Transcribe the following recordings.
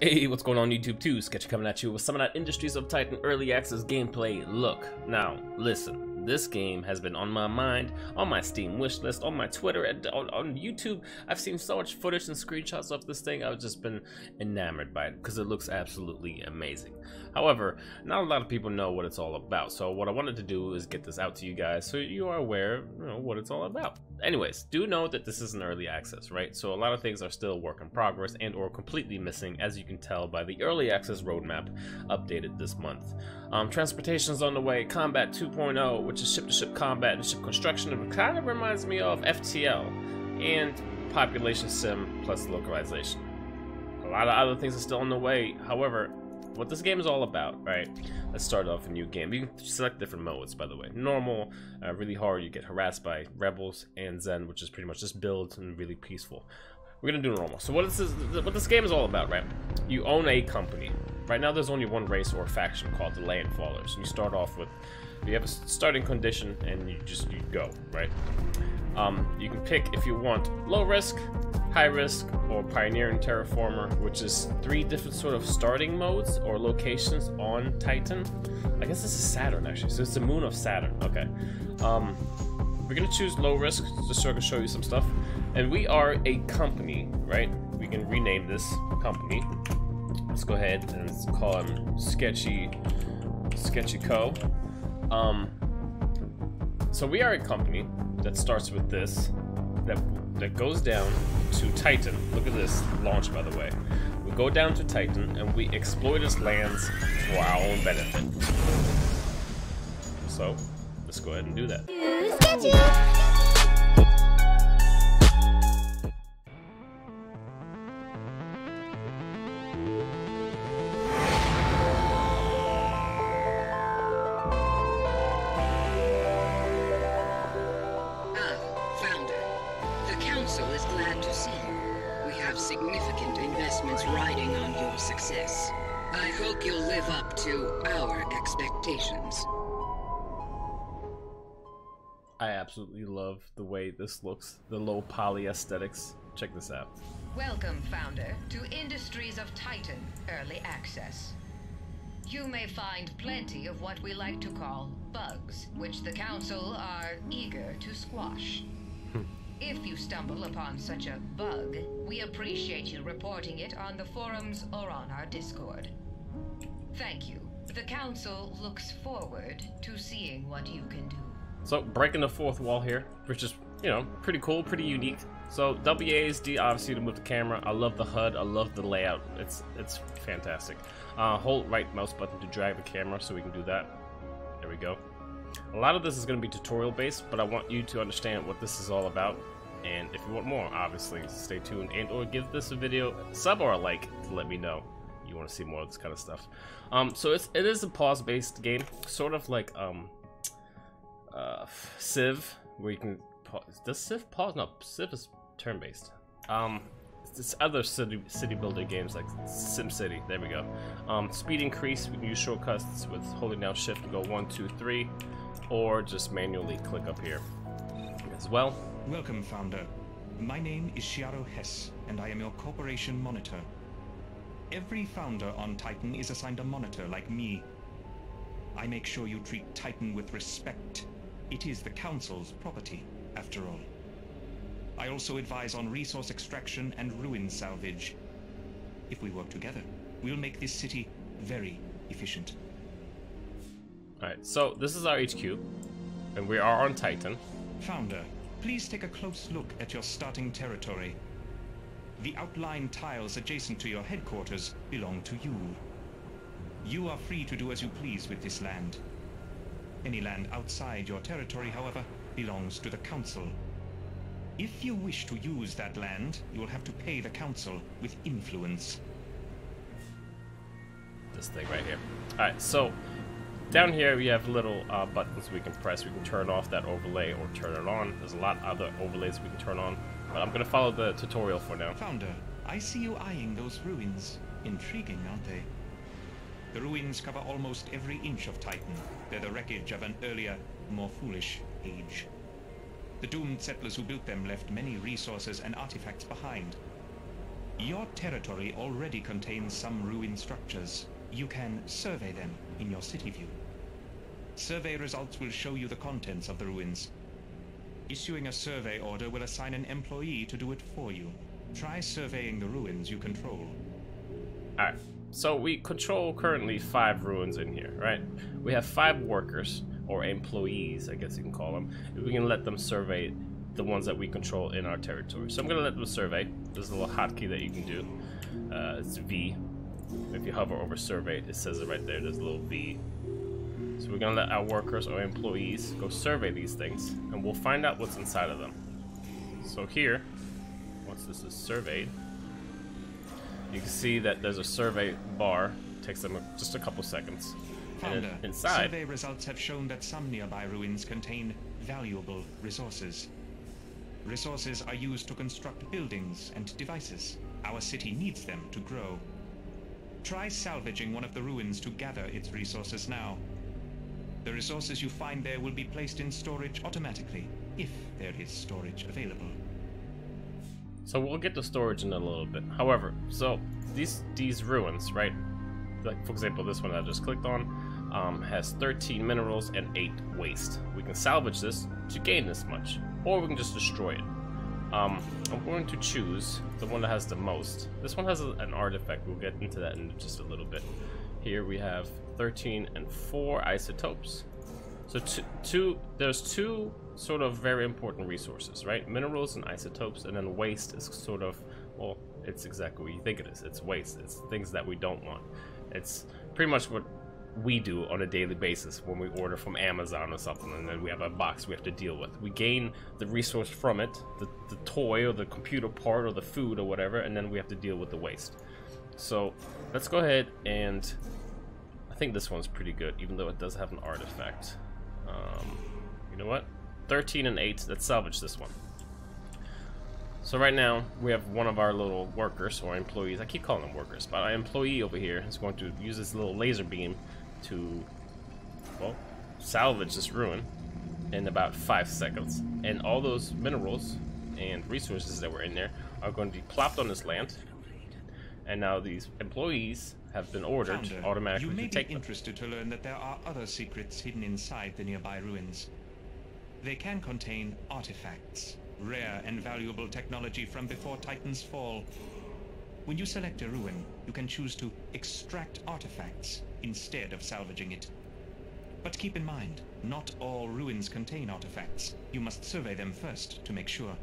Hey, what's going on YouTube too? Sketchy coming at you with some of that Industries of Titan early access gameplay. Look, now, listen, this game has been on my mind, on my Steam wishlist, on my Twitter, and on YouTube. I've seen so much footage and screenshots of this thing. I've just been enamored by it because it looks absolutely amazing. However, not a lot of people know what it's all about, so what I wanted to do is get this out to you guys so you are aware, what it's all about. Anyways, do know that this is an early access, right? So a lot of things are still work in progress and or completely missing, as you can tell by the early access roadmap updated this month. Transportation's on the way, Combat 2.0, which is ship-to-ship combat and ship construction. It kind of reminds me of FTL, and population sim plus localization. A lot of other things are still on the way. However, what this game is all about, right? Let's start off a new game. You can select different modes, by the way. Normal, really hard, you get harassed by rebels, and Zen, which is pretty much just build and really peaceful. We're gonna do normal. So what this game is all about, right? You own a company. Right now there's only one race or faction called the Landfallers. You start off with, you have a starting condition and you go, right? You can pick if you want low risk, high risk, or pioneer and terraformer, which is 3 different sort of starting modes or locations on Titan. I guess this is Saturn actually, so it's the moon of Saturn. Okay. We're gonna choose low risk just so I can show you some stuff. And we are a company, right? We can rename this company. Let's go ahead and call him Sketchy Co. So we are a company that starts with this, that goes down to Titan. Look at this launch, by the way. We go down to Titan and we exploit its lands for our own benefit. So let's go ahead and do that. Is glad to see you. We have significant investments riding on your success. I hope you'll live up to our expectations. I absolutely love the way this looks, the low poly aesthetics. Check this out. Welcome, Founder, to Industries of Titan Early Access. You may find plenty of what we like to call bugs, which the Council are eager to squash. If you stumble upon such a bug, we appreciate you reporting it on the forums or on our Discord. Thank you. The Council looks forward to seeing what you can do. So, breaking the fourth wall here, which is, pretty cool, pretty unique. So, WASD, obviously, to move the camera. I love the HUD, I love the layout. It's fantastic. Hold right mouse button to drag the camera so we can do that. There we go. A lot of this is going to be tutorial based, but I want you to understand what this is all about. And if you want more, obviously, stay tuned and or give this a video, sub or a like to let me know you want to see more of this kind of stuff. So it is a pause based game, sort of like Civ, where you can pause. Does Civ pause? No, Civ is turn based. It's other city builder games like SimCity. There we go. Speed increase, we can use shortcuts with holding down shift to go 1, 2, 3, or just manually click up here as well. Welcome, Founder. My name is Shiaro Hess, and I am your corporation monitor. Every Founder on Titan is assigned a monitor like me. I make sure you treat Titan with respect. It is the Council's property, after all. I also advise on resource extraction and ruin salvage. If we work together, we'll make this city very efficient. Alright, so this is our HQ, and we are on Titan. Founder, please take a close look at your starting territory. The outlined tiles adjacent to your headquarters belong to you. You are free to do as you please with this land. Any land outside your territory, however, belongs to the Council. If you wish to use that land, you will have to pay the Council with influence. This thing right here. Alright, so down here we have little buttons we can press. We can turn off that overlay or turn it on. There's a lot of other overlays we can turn on, but I'm going to follow the tutorial for now. Founder, I see you eyeing those ruins. Intriguing, aren't they? The ruins cover almost every inch of Titan. They're the wreckage of an earlier, more foolish age. The doomed settlers who built them left many resources and artifacts behind. Your territory already contains some ruined structures. You can survey them in your city view. Survey results will show you the contents of the ruins. Issuing a survey order will assign an employee to do it for you. Try surveying the ruins you control. Alright, so we control currently 5 ruins in here, right? We have 5 workers, or employees, I guess you can call them. We can let them survey the ones that we control in our territory. So I'm going to let them survey. There's a little hotkey that you can do. It's V. If you hover over survey, it says it right there. There's a little V. So we're going to let our workers or employees go survey these things, and we'll find out what's inside of them. So here, once this is surveyed, you can see that there's a survey bar. It takes them just a couple seconds. Founder, And inside, survey results have shown that some nearby ruins contain valuable resources. Resources are used to construct buildings and devices. Our city needs them to grow. Try salvaging one of the ruins to gather its resources now. The resources you find there will be placed in storage automatically, if there is storage available. so we'll get to storage in a little bit. However, so these ruins, right? Like for example, this one I just clicked on has 13 minerals and 8 waste. We can salvage this to gain this much, or we can just destroy it. I'm going to choose the one that has the most. This one has an artifact. We'll get into that in just a little bit. Here we have 13 and 4 isotopes. So there's 2 sort of very important resources, right? Minerals and isotopes, and then waste is sort of, well, it's exactly what you think it is. It's waste. It's things that we don't want. It's pretty much what we do on a daily basis when we order from Amazon or something, and then we have a box we have to deal with. We gain the resource from it, the toy or the computer part or the food or whatever, and then we have to deal with the waste. So let's go ahead, and I think this one's pretty good, even though it does have an artifact. You know what? 13 and 8, let's salvage this one. So right now, we have one of our little workers, or employees, I keep calling them workers, but our employee over here is going to use this little laser beam to, well, salvage this ruin in about 5 seconds. And all those minerals and resources that were in there are going to be plopped on this land. And now these employees have been ordered Founder, automatically you may to take be them. interested to learn that there are other secrets hidden inside the nearby ruins. They can contain artifacts, rare and valuable technology from before Titan's fall. When you select a ruin, you can choose to extract artifacts instead of salvaging it. But keep in mind, not all ruins contain artifacts. You must survey them first to make sure.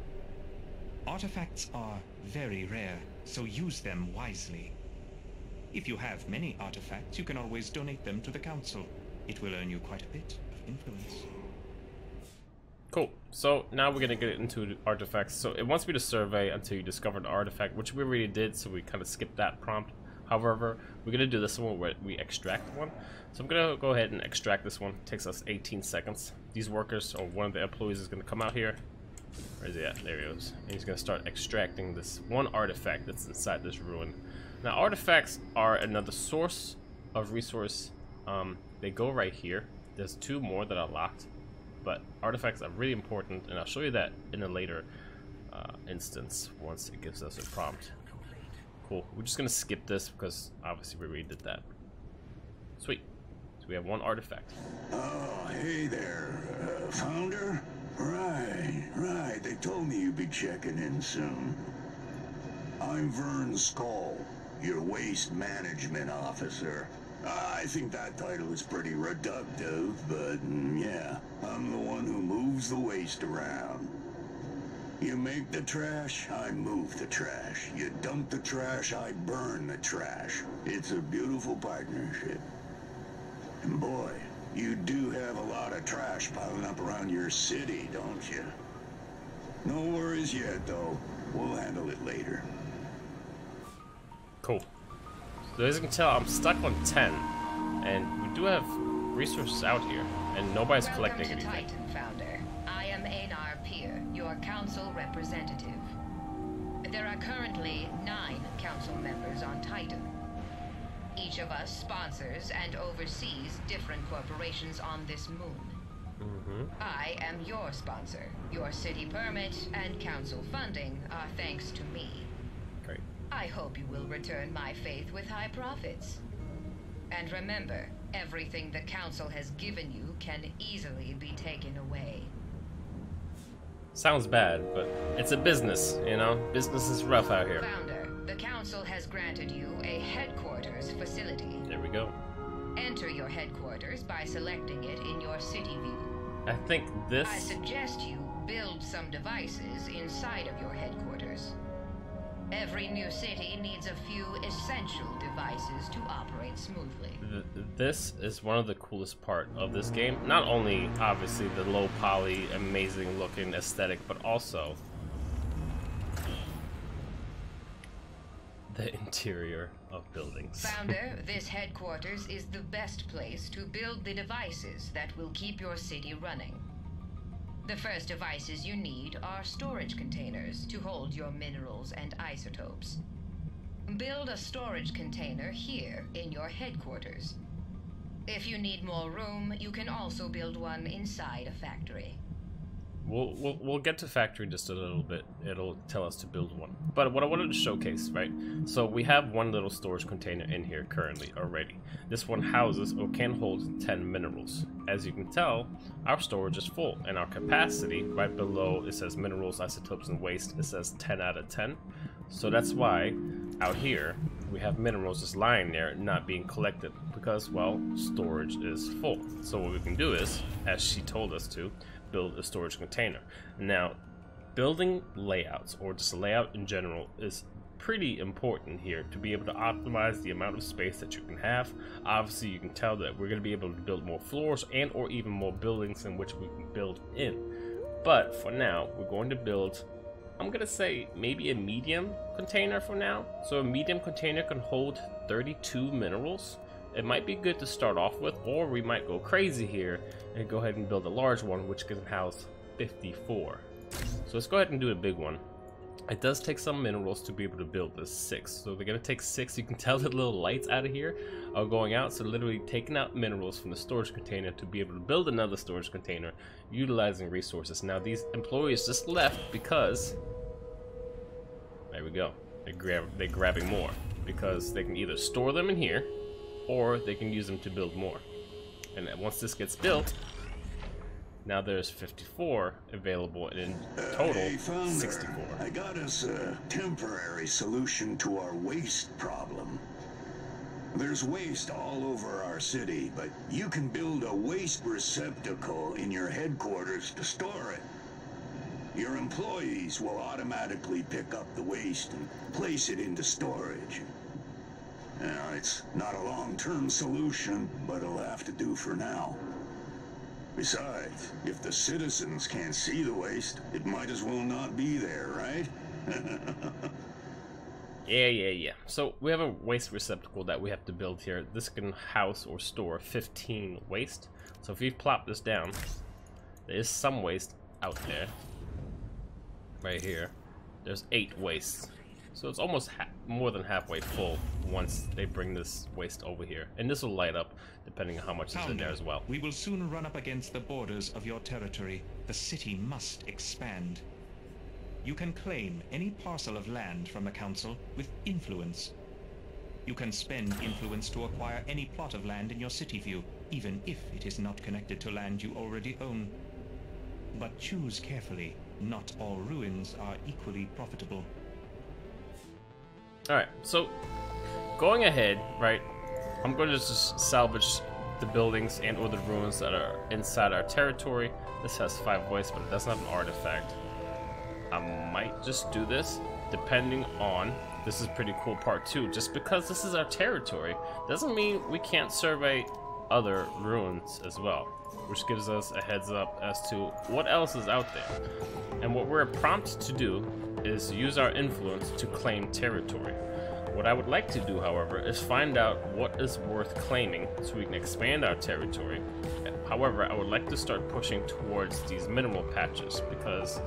Artifacts are very rare, so use them wisely. If you have many artifacts, you can always donate them to the Council. It will earn you quite a bit of influence. Cool. So now we're gonna get into the artifacts. So it wants me to survey until you discover an artifact, which we already did, so we kind of skipped that prompt. However, we're gonna do this one where we extract one. So I'm gonna go ahead and extract this one. It takes us 18 seconds. These workers, or one of the employees, is gonna come out here. Where is he at? There he goes. And he's gonna start extracting this one artifact that's inside this ruin. Now, artifacts are another source of resource. They go right here. There's 2 more that are locked. But artifacts are really important, and I'll show you that in a later instance once it gives us a prompt. Cool. We're just gonna skip this because obviously we already did that. Sweet. So we have 1 artifact. Oh, hey there, Founder? Right. They told me you'd be checking in soon. I'm Vern Skull, your waste management officer. I think that title is pretty reductive, but yeah, I'm the one who moves the waste around. You make the trash, I move the trash. You dump the trash, I burn the trash. It's a beautiful partnership. And boy, you do have a lot of trash piling up around your city, don't you? No worries yet, though. We'll handle it later. Cool. So as you can tell, I'm stuck on 10, and we do have resources out here, and nobody's collecting anything. Welcome to Titan, Founder. I am Einar Peer, your council representative. There are currently 9 council members on Titan. Each of us sponsors and oversees different corporations on this moon. I am your sponsor. Your city permit and council funding are thanks to me. Great. I hope you will return my faith with high profits. And remember, everything the Council has given you can easily be taken away. Sounds bad, but it's a business, you know? Business is rough out here. Founder, the Council has granted you a headquarters facility. There we go. Enter your headquarters by selecting it in your city view. I think this... I suggest you build some devices inside of your headquarters. Every new city needs a few essential devices to operate smoothly. This is one of the coolest part of this game. Not only, obviously, the low poly, amazing looking aesthetic, but also the interior of buildings. Founder, this headquarters is the best place to build the devices that will keep your city running. The first devices you need are storage containers to hold your minerals and isotopes. Build a storage container here in your headquarters. If you need more room, you can also build one inside a factory. We'll get to factory in just a little bit. It'll tell us to build one. But what I wanted to showcase, right? So we have one little storage container in here currently already. This one houses or can hold 10 minerals. As you can tell, our storage is full, and our capacity right below it says minerals, isotopes, and waste. It says 10 out of 10. So that's why out here we have minerals just lying there not being collected because, well, storage is full. So what we can do is, as she told us to, build a storage container. Now, building layouts or just layout in general is pretty important here to be able to optimize the amount of space that you can have. Obviously, you can tell that we're going to be able to build more floors and or even more buildings in which we can build in. But for now, we're going to build, I'm going to say maybe a medium container for now. So a medium container can hold 32 minerals. It might be good to start off with, or we might go crazy here and go ahead and build a large one which can house 54. So let's go ahead and do a big one. It does take some minerals to be able to build this 6. So they're going to take 6. You can tell the little lights out of here are going out. So literally taking out minerals from the storage container to be able to build another storage container utilizing resources. Now these employees just left because, there we go, they're grabbing more because they can either store them in here or they can use them to build more. And once this gets built, now there's 54 available, and in total, hey, Founder, 64. I got us a temporary solution to our waste problem. There's waste all over our city, but you can build a waste receptacle in your headquarters to store it. Your employees will automatically pick up the waste and place it into storage. Now, it's not a long-term solution, but it'll have to do for now. Besides, if the citizens can't see the waste, it might as well not be there, right? Yeah. So we have a waste receptacle that we have to build here. This can house or store 15 waste. So if we plop this down, there is some waste out there. Right here. There's 8 wastes. So it's almost more than halfway full once they bring this waste over here. And this will light up depending on how much is in there as well. We will soon run up against the borders of your territory. The city must expand. You can claim any parcel of land from the council with influence. You can spend influence to acquire any plot of land in your city view, even if it is not connected to land you already own. But choose carefully. Not all ruins are equally profitable. Alright, so going ahead, right, I'm going to just salvage the buildings and or the ruins that are inside our territory. This has 5 waste, but it doesn't have an artifact. I might just do this, depending on, this is pretty cool part too, just because this is our territory, doesn't mean we can't survey other ruins as well, which gives us a heads up as to what else is out there. And what we're prompted to do is use our influence to claim territory. What I would like to do, however, is find out what is worth claiming so we can expand our territory. However, I would like to start pushing towards these mineral patches because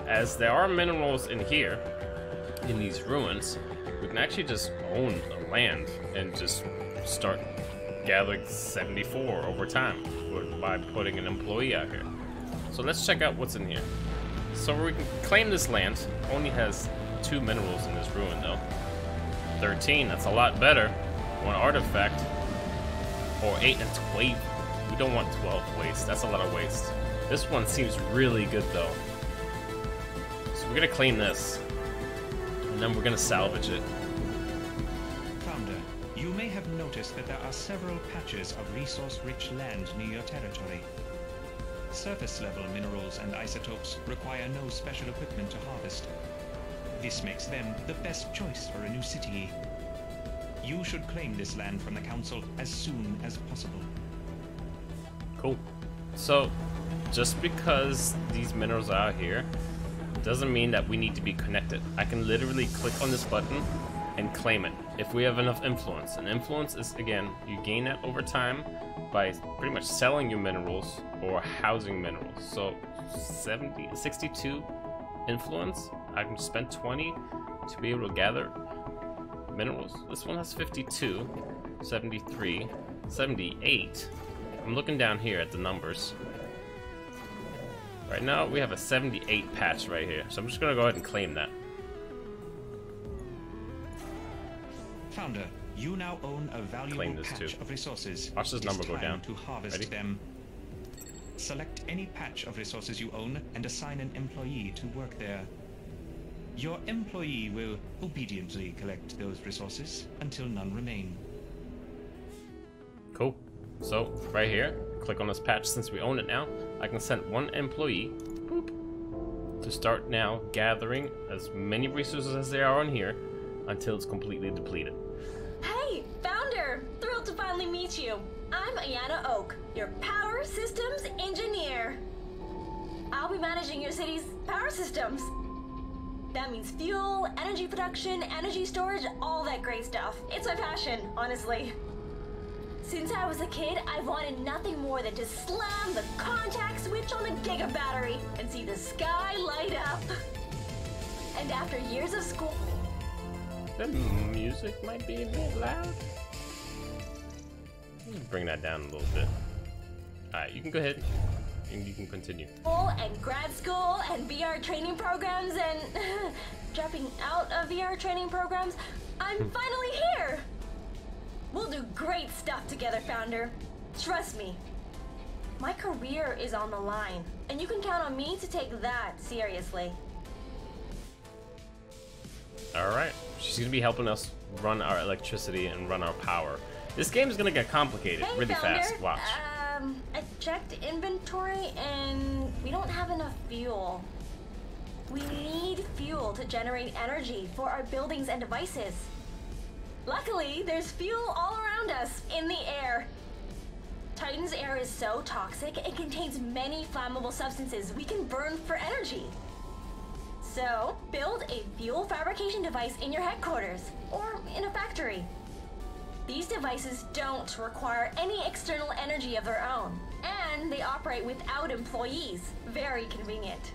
as there are minerals in here, in these ruins, we can actually just own a land and just start gathering 74 over time by putting an employee out here. So let's check out what's in here. So we can claim this land. Only has 2 minerals in this ruin though. 13, that's a lot better. 1 artifact. Or 8 and 12. We don't want 12 waste. That's a lot of waste. This one seems really good though. So we're gonna claim this. And then we're gonna salvage it. Founder, you may have noticed that there are several patches of resource-rich land near your territory. Surface-level minerals and isotopes require no special equipment to harvest. This makes them the best choice for a new city. You should claim this land from the Council as soon as possible. Cool. So, just because these minerals are out here, doesn't mean that we need to be connected. I can literally click on this button and claim it if we have enough influence. And influence is, again, you gain that over time by pretty much selling your minerals or housing minerals. So 62 influence, I can spend 20 to be able to gather minerals. This one has 52, 73, 78. I'm looking down here at the numbers. Right now we have a 78 patch right here, so I'm just gonna go ahead and claim that. Founder, you now own a valuable patch of resources. Watch this number go down. To harvest Ready? them. Select any patch of resources you own and assign an employee to work there. Your employee will obediently collect those resources until none remain. Cool. So, right here, click on this patch. Since we own it now, I can send 1 employee boop, to start now gathering as many resources as there are on here until it's completely depleted. Hey, Founder! Thrilled to finally meet you. I'm Ayana Oak, your power systems engineer. I'll be managing your city's power systems. That means fuel, energy production, energy storage, all that great stuff. It's my passion, honestly. Since I was a kid, I've wanted nothing more than to slam the contact switch on the Giga battery and see the sky light up. And after years of school... The music might be a bit loud. Let's bring that down a little bit. Alright, you can go ahead and you can continue. And grad school and VR training programs and dropping out of VR training programs, I'm finally here! We'll do great stuff together, Founder. Trust me. My career is on the line, and you can count on me to take that seriously. Alright, she's gonna be helping us run our electricity and run our power. This game is gonna get complicated really Founder. fast. Watch. I checked inventory and we don't have enough fuel. We need fuel to generate energy for our buildings and devices. Luckily, there's fuel all around us in the air. Titan's air is so toxic, it contains many flammable substances we can burn for energy. So, build a fuel fabrication device in your headquarters or in a factory. These devices don't require any external energy of their own, and they operate without employees. Very convenient.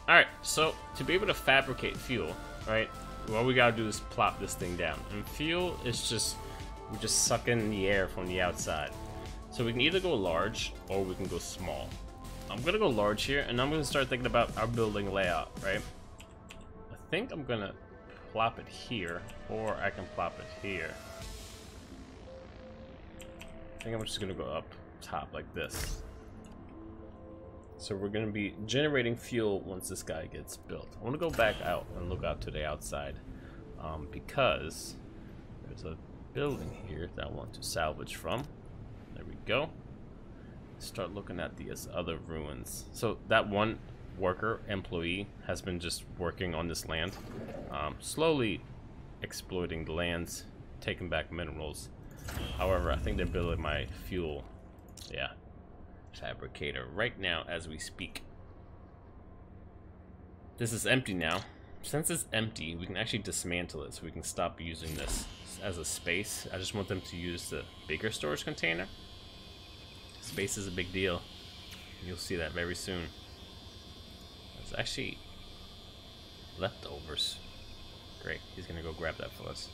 Alright, so to be able to fabricate fuel, right, all we gotta do is plop this thing down. And fuel is just, we just suck in the air from the outside. So we can either go large or we can go small. I'm gonna go large here, and I'm gonna start thinking about our building layout, right? I think I'm gonna plop it here, or I can plop it here. I think I'm just gonna go up top like this. So we're gonna be generating fuel once this guy gets built. I wanna go back out and look out to the outside, because there's a building here that I want to salvage from. There we go. Start looking at these other ruins. So that one worker employee has been just working on this land, slowly exploiting the lands, taking back minerals. However, I think they're building my fuel, fabricator right now as we speak. This is empty now. Since it's empty, we can actually dismantle it, so we can stop using this as a space. I just want them to use the bigger storage container. Space is a big deal. You'll see that very soon. It's actually leftovers. Great, he's gonna go grab that for us.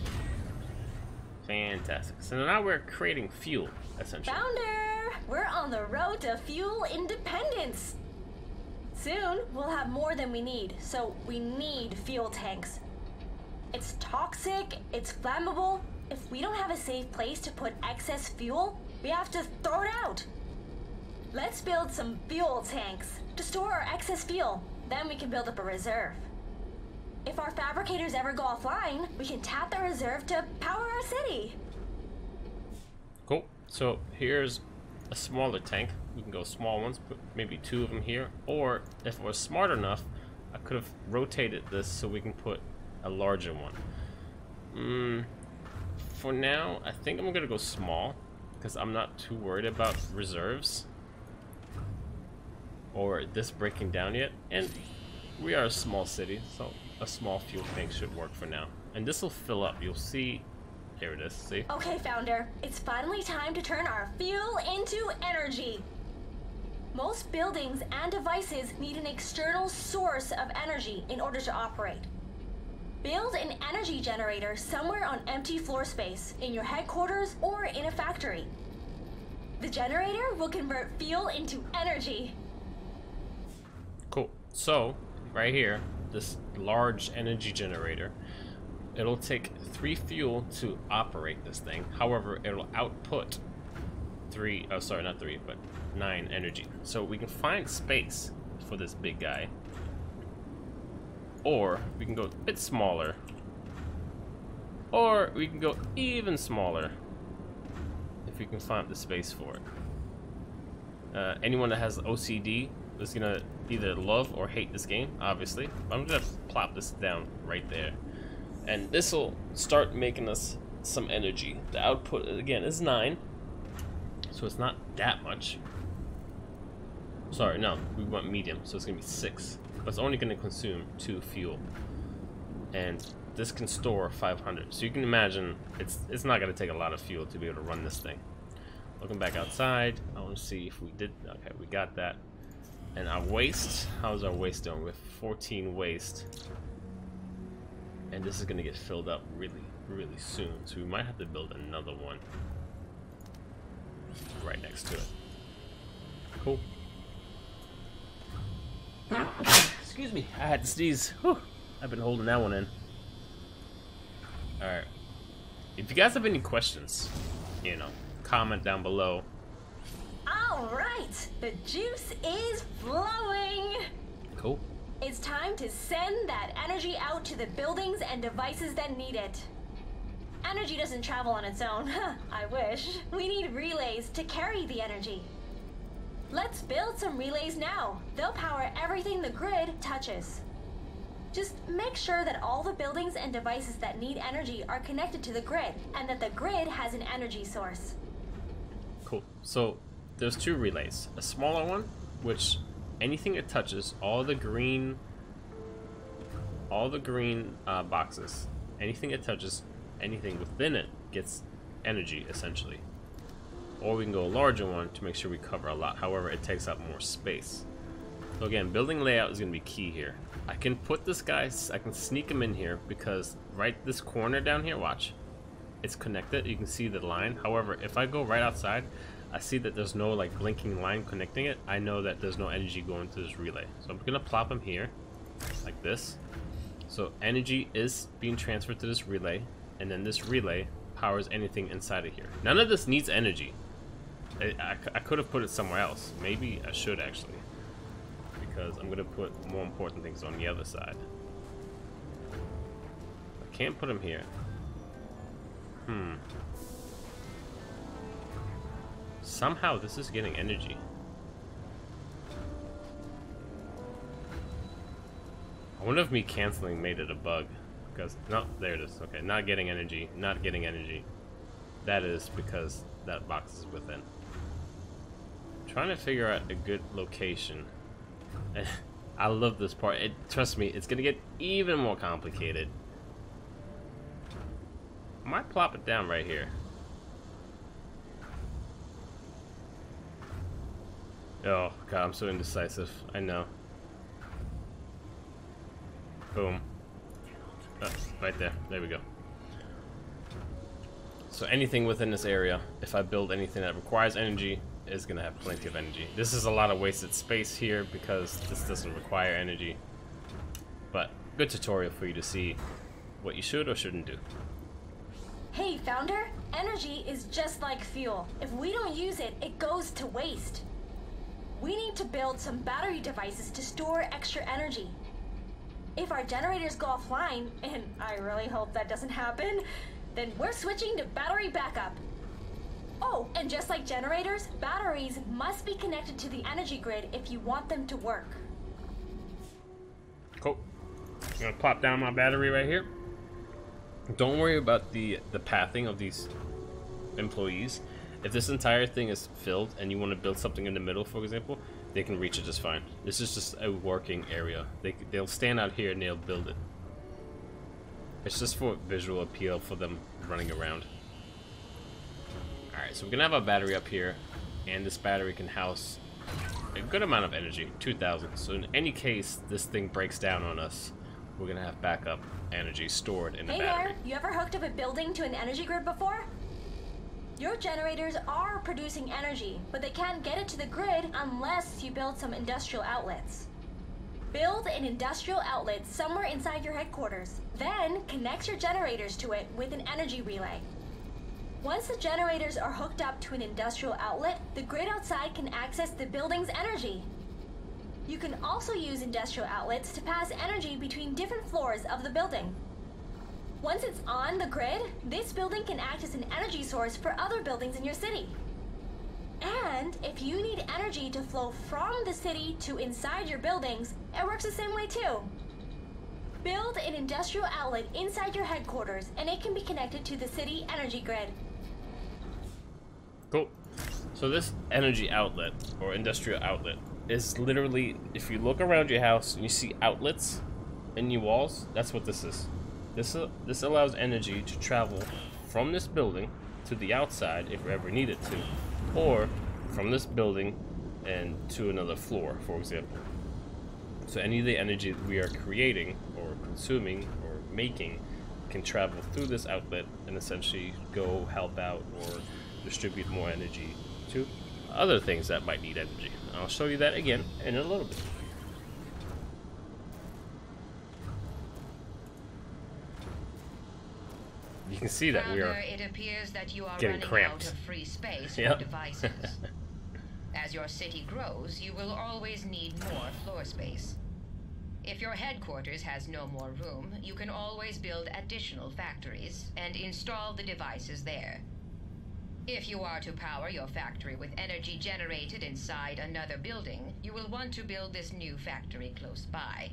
Fantastic. So now we're creating fuel, essentially. Founder! We're on the road to fuel independence! Soon, we'll have more than we need, so we need fuel tanks. It's toxic, it's flammable. If we don't have a safe place to put excess fuel, we have to throw it out. Let's build some fuel tanks to store our excess fuel. Then we can build up a reserve. If our fabricators ever go offline, we can tap the reserve to power our city. Cool. So here's a smaller tank. We can go small ones, put maybe 2 of them here. Or if we're smart enough, I could have rotated this so we can put a larger one. For now, I think I'm gonna go small because I'm not too worried about reserves or this breaking down yet. And we are a small city, so a small fuel tank should work for now. And this will fill up. You'll see. Here it is. See? Okay, Founder. It's finally time to turn our fuel into energy. Most buildings and devices need an external source of energy in order to operate. Build an energy generator somewhere on empty floor space, in your headquarters or in a factory. The generator will convert fuel into energy. Cool. So, right here, this large energy generator, it'll take 3 fuel to operate this thing. However, it'll output 9 energy. So we can find space for this big guy. Or we can go a bit smaller. Or we can go even smaller if we can find the space for it. Anyone that has OCD is gonna either love or hate this game, obviously. I'm gonna plop this down right there. And this will start making us some energy. The output, again, is 9. So it's not that much. Sorry, no, we want medium, so it's gonna be 6. But it's only gonna consume 2 fuel. And this can store 500. So you can imagine it's not gonna take a lot of fuel to be able to run this thing. Looking back outside, I want to see if we did. Okay, we got that. And our waste, how's our waste doing? With 14 waste. And this is gonna get filled up really soon. So we might have to build another one right next to it. Cool. Excuse me, I had to sneeze. Whew. I've been holding that one in. Alright. If you guys have any questions, you know, comment down below. Alright, the juice is flowing. Cool. It's time to send that energy out to the buildings and devices that need it. Energy doesn't travel on its own. I wish. We need relays to carry the energy. Let's build some relays now. They'll power everything the grid touches. Just make sure that all the buildings and devices that need energy are connected to the grid, and that the grid has an energy source. Cool. So there's 2 relays. A smaller one, which anything it touches, all the green boxes, anything it touches, anything within it gets energy, essentially. Or we can go a larger one to make sure we cover a lot. However, it takes up more space. So again, building layout is going to be key here. I can put this guy, I can sneak him in here because right this corner down here, watch, it's connected. You can see the line. However, if I go right outside, I see that there's no like blinking line connecting it. I know that there's no energy going to this relay. So I'm going to plop him here like this. So energy is being transferred to this relay, and then this relay powers anything inside of here. None of this needs energy. I could have put it somewhere else. Maybe I should actually, because I'm gonna put more important things on the other side. I can't put them here. Somehow this is getting energy. I wonder if me canceling made it a bug. Because, no, there it is. Okay, not getting energy, not getting energy. That is because that box is within. Trying to figure out a good location. I love this part. Trust me, it's gonna get even more complicated. I might plop it down right here. Oh god, I'm so indecisive. I know. Boom. Oh, right there. There we go. So anything within this area, if I build anything that requires energy, is gonna have plenty of energy. This is a lot of wasted space here because this doesn't require energy. But good tutorial for you to see what you should or shouldn't do. Hey, Founder, energy is just like fuel. If we don't use it, it goes to waste. We need to build some battery devices to store extra energy. If our generators go offline, and I really hope that doesn't happen, then we're switching to battery backup. Oh, and just like generators, batteries must be connected to the energy grid if you want them to work. Cool. I'm gonna plop down my battery right here. Don't worry about the pathing of these employees. If this entire thing is filled and you want to build something in the middle, for example, they can reach it just fine. This is just a working area. They'll stand out here and they'll build it. It's just for visual appeal for them running around. Alright, so we're gonna have our battery up here, and this battery can house a good amount of energy, 2,000. So in any case this thing breaks down on us, we're gonna have backup energy stored in the battery. Hey there, you ever hooked up a building to an energy grid before? Your generators are producing energy, but they can't get it to the grid unless you build some industrial outlets. Build an industrial outlet somewhere inside your headquarters, then connect your generators to it with an energy relay. Once the generators are hooked up to an industrial outlet, the grid outside can access the building's energy. You can also use industrial outlets to pass energy between different floors of the building. Once it's on the grid, this building can act as an energy source for other buildings in your city. And if you need energy to flow from the city to inside your buildings, it works the same way too. Build an industrial outlet inside your headquarters, and it can be connected to the city energy grid. Cool. So this energy outlet, or industrial outlet, is literally, if you look around your house and you see outlets in your walls, that's what this is. This allows energy to travel from this building to the outside if you ever need it to, or from this building and to another floor, for example. So any of the energy that we are creating or consuming or making can travel through this outlet and essentially go help out or distribute more energy to other things that might need energy. I'll show you that again in a little bit. You can see that we are it appears that you are getting running cramped. out of free space Yep. for devices. As your city grows, you will always need more floor space. If your headquarters has no more room, you can always build additional factories and install the devices there. If you are to power your factory with energy generated inside another building, you will want to build this new factory close by.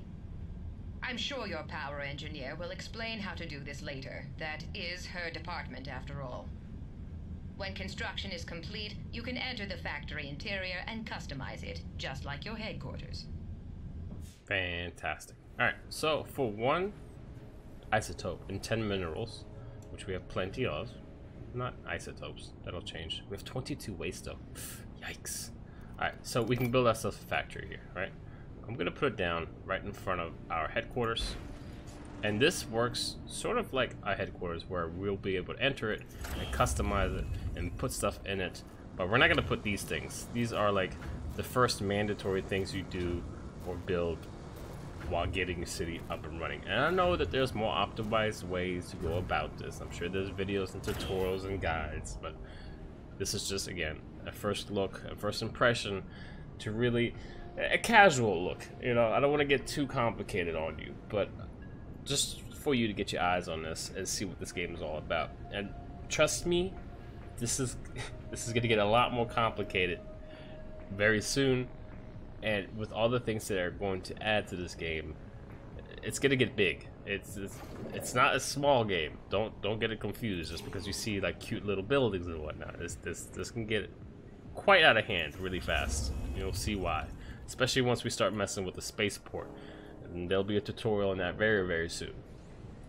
I'm sure your power engineer will explain how to do this later. That is her department, after all. When construction is complete, you can enter the factory interior and customize it, just like your headquarters. fantastic. Alright, so for 1 isotope and 10 minerals, which we have plenty of, not isotopes, that'll change. We have 22 waste though. Yikes. Alright, so we can build ourselves a factory here, right? I'm gonna put it down right in front of our headquarters. And this works sort of like our headquarters, where we'll be able to enter it and customize it and put stuff in it. But we're not gonna put these things. These are like the first mandatory things you do or build while getting your city up and running. And I know that there's more optimized ways to go about this. I'm sure there's videos and tutorials and guides, but this is just, again, a first look, a first impression to really, a casual look. You know, I don't want to get too complicated on you, but just for you to get your eyes on this and see what this game is all about. And trust me, this is going to get a lot more complicated very soon. And with all the things that are going to add to this game, it's gonna get big. It's not a small game. Don't get it confused just because you see like cute little buildings and whatnot. This can get quite out of hand really fast. You'll see why, especially once we start messing with the spaceport. And there'll be a tutorial on that very, very soon,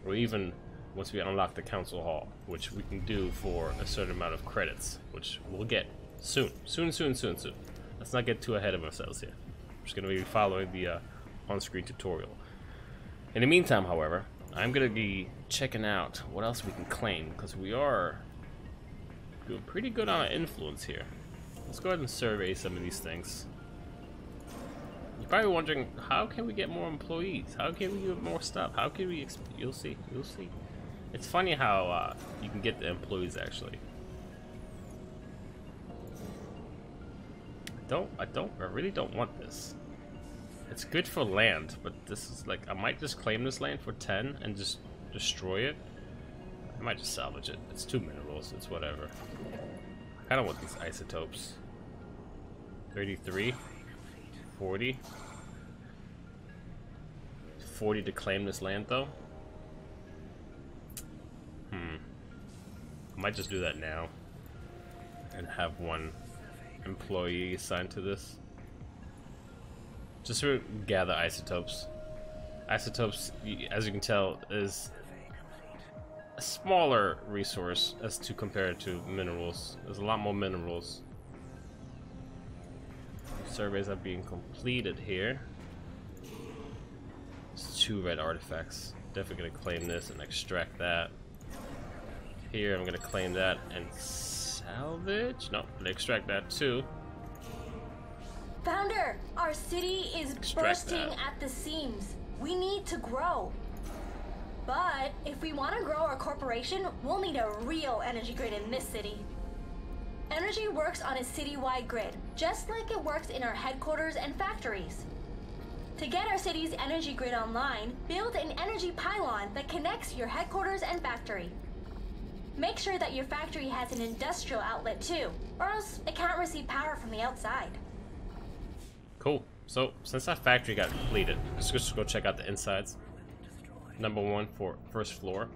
or even once we unlock the council hall, which we can do for a certain amount of credits, which we'll get soon. Let's not get too ahead of ourselves here. I'm just going to be following the on-screen tutorial. In the meantime, however, I'm going to be checking out what else we can claim, because we are doing pretty good on our influence here. Let's go ahead and survey some of these things. You probably wondering, how can we get more employees? How can we get more stuff? How can we? You'll see. You'll see. It's funny how you can get the employees actually. I really don't want this. It's good for land, but this is like, I might just claim this land for 10 and just destroy it. I might just salvage it. It's 2 minerals. It's whatever. I kind of want these isotopes. 33, 40. 40 to claim this land though. I might just do that now and have 1 employee assigned to this. Just to gather isotopes. Isotopes, as you can tell, is a smaller resource as to compare to minerals. There's a lot more minerals. Surveys are being completed here. There's 2 red artifacts. Definitely gonna claim this and extract that. Here I'm gonna claim that and salvage? No, extract that too. Founder, our city is bursting at the seams. We need to grow. But if we want to grow our corporation, we'll need a real energy grid in this city. Energy works on a citywide grid, just like it works in our headquarters and factories. To get our city's energy grid online, build an energy pylon that connects your headquarters and factory. Make sure that your factory has an industrial outlet too, or else it can't receive power from the outside. Cool. So, since that factory got completed, let's just go check out the insides. Number 1 for first floor.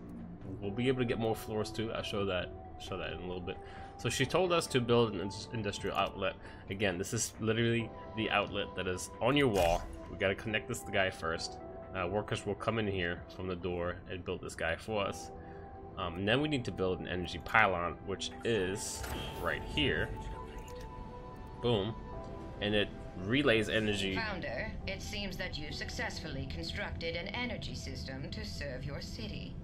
We'll be able to get more floors too. I'll show that in a little bit. So she told us to build an industrial outlet. Again, this is literally the outlet that is on your wall. We got to connect this guy first. Workers will come in here from the door and build this guy for us. And then we need to build an energy pylon, which is right here. Boom. And it relays energy. Founder, it seems that you successfully constructed an energy system to serve your city,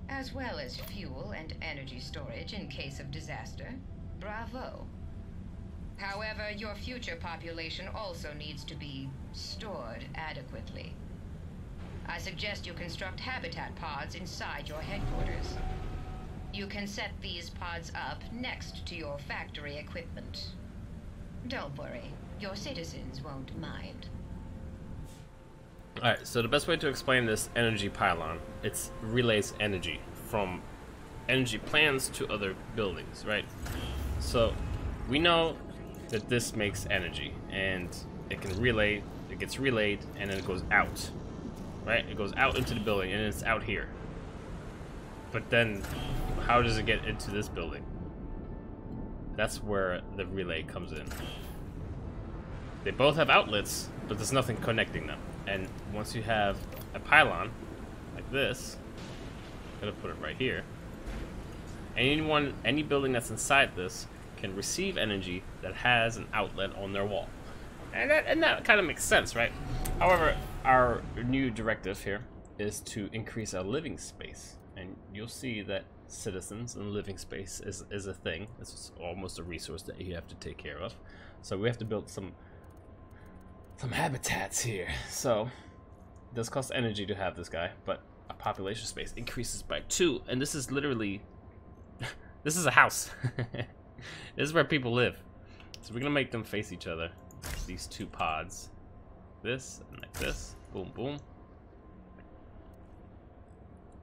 as well as fuel and energy storage in case of disaster. Bravo. However, your future population also needs to be stored adequately. I suggest you construct habitat pods inside your headquarters. You can set these pods up next to your factory equipment. Don't worry, your citizens won't mind. Alright, so the best way to explain this energy pylon, it relays energy from energy plants to other buildings, right? So we know that this makes energy, and it can relay, it gets relayed, and then it goes out, right? It goes out into the building, and it's out here. But then, how does it get into this building? That's where the relay comes in. They both have outlets, but there's nothing connecting them. And once you have a pylon, like this, I'm gonna put it right here. Any building that's inside this can receive energy that has an outlet on their wall. And that kind of makes sense, right? However, our new directive here is to increase our living space. And you'll see that citizens and living space is a thing. It's almost a resource that you have to take care of. So we have to build some habitats here. So it does cost energy to have this guy, but our population space increases by 2. And this is literally, this is a house. This is where people live. So we're gonna make them face each other. These 2 pods. This and like this. Boom, boom.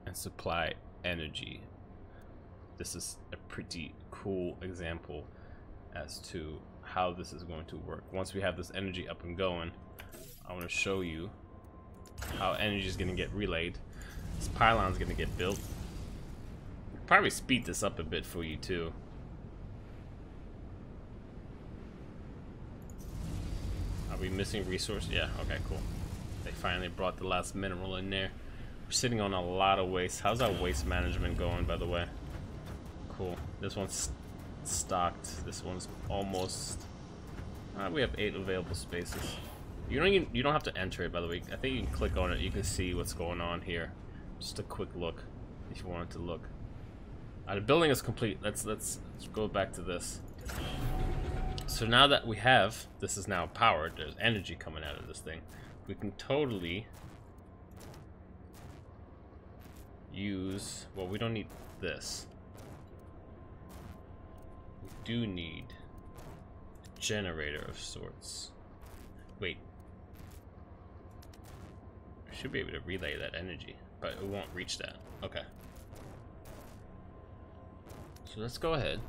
And supply energy. This is a pretty cool example as to how this is going to work. Once we have this energy up and going, I want to show you how energy is going to get relayed. This pylon is going to get built. Probably speed this up a bit for you too. Are we missing resource? Yeah, okay, cool. They finally brought the last mineral in there. We're sitting on a lot of waste. How's our waste management going, by the way? Cool. This one's stocked. This one's almost. We have 8 available spaces. You don't have to enter it, by the way. I think you can click on it. You can see what's going on here. Just a quick look, if you wanted to look. The building is complete. Let's go back to this. So now that we have, this is now powered, there's energy coming out of this thing, we can totally use, well, we don't need this. We do need a generator of sorts. Wait. We should be able to relay that energy, but it won't reach that. Okay. So let's go ahead,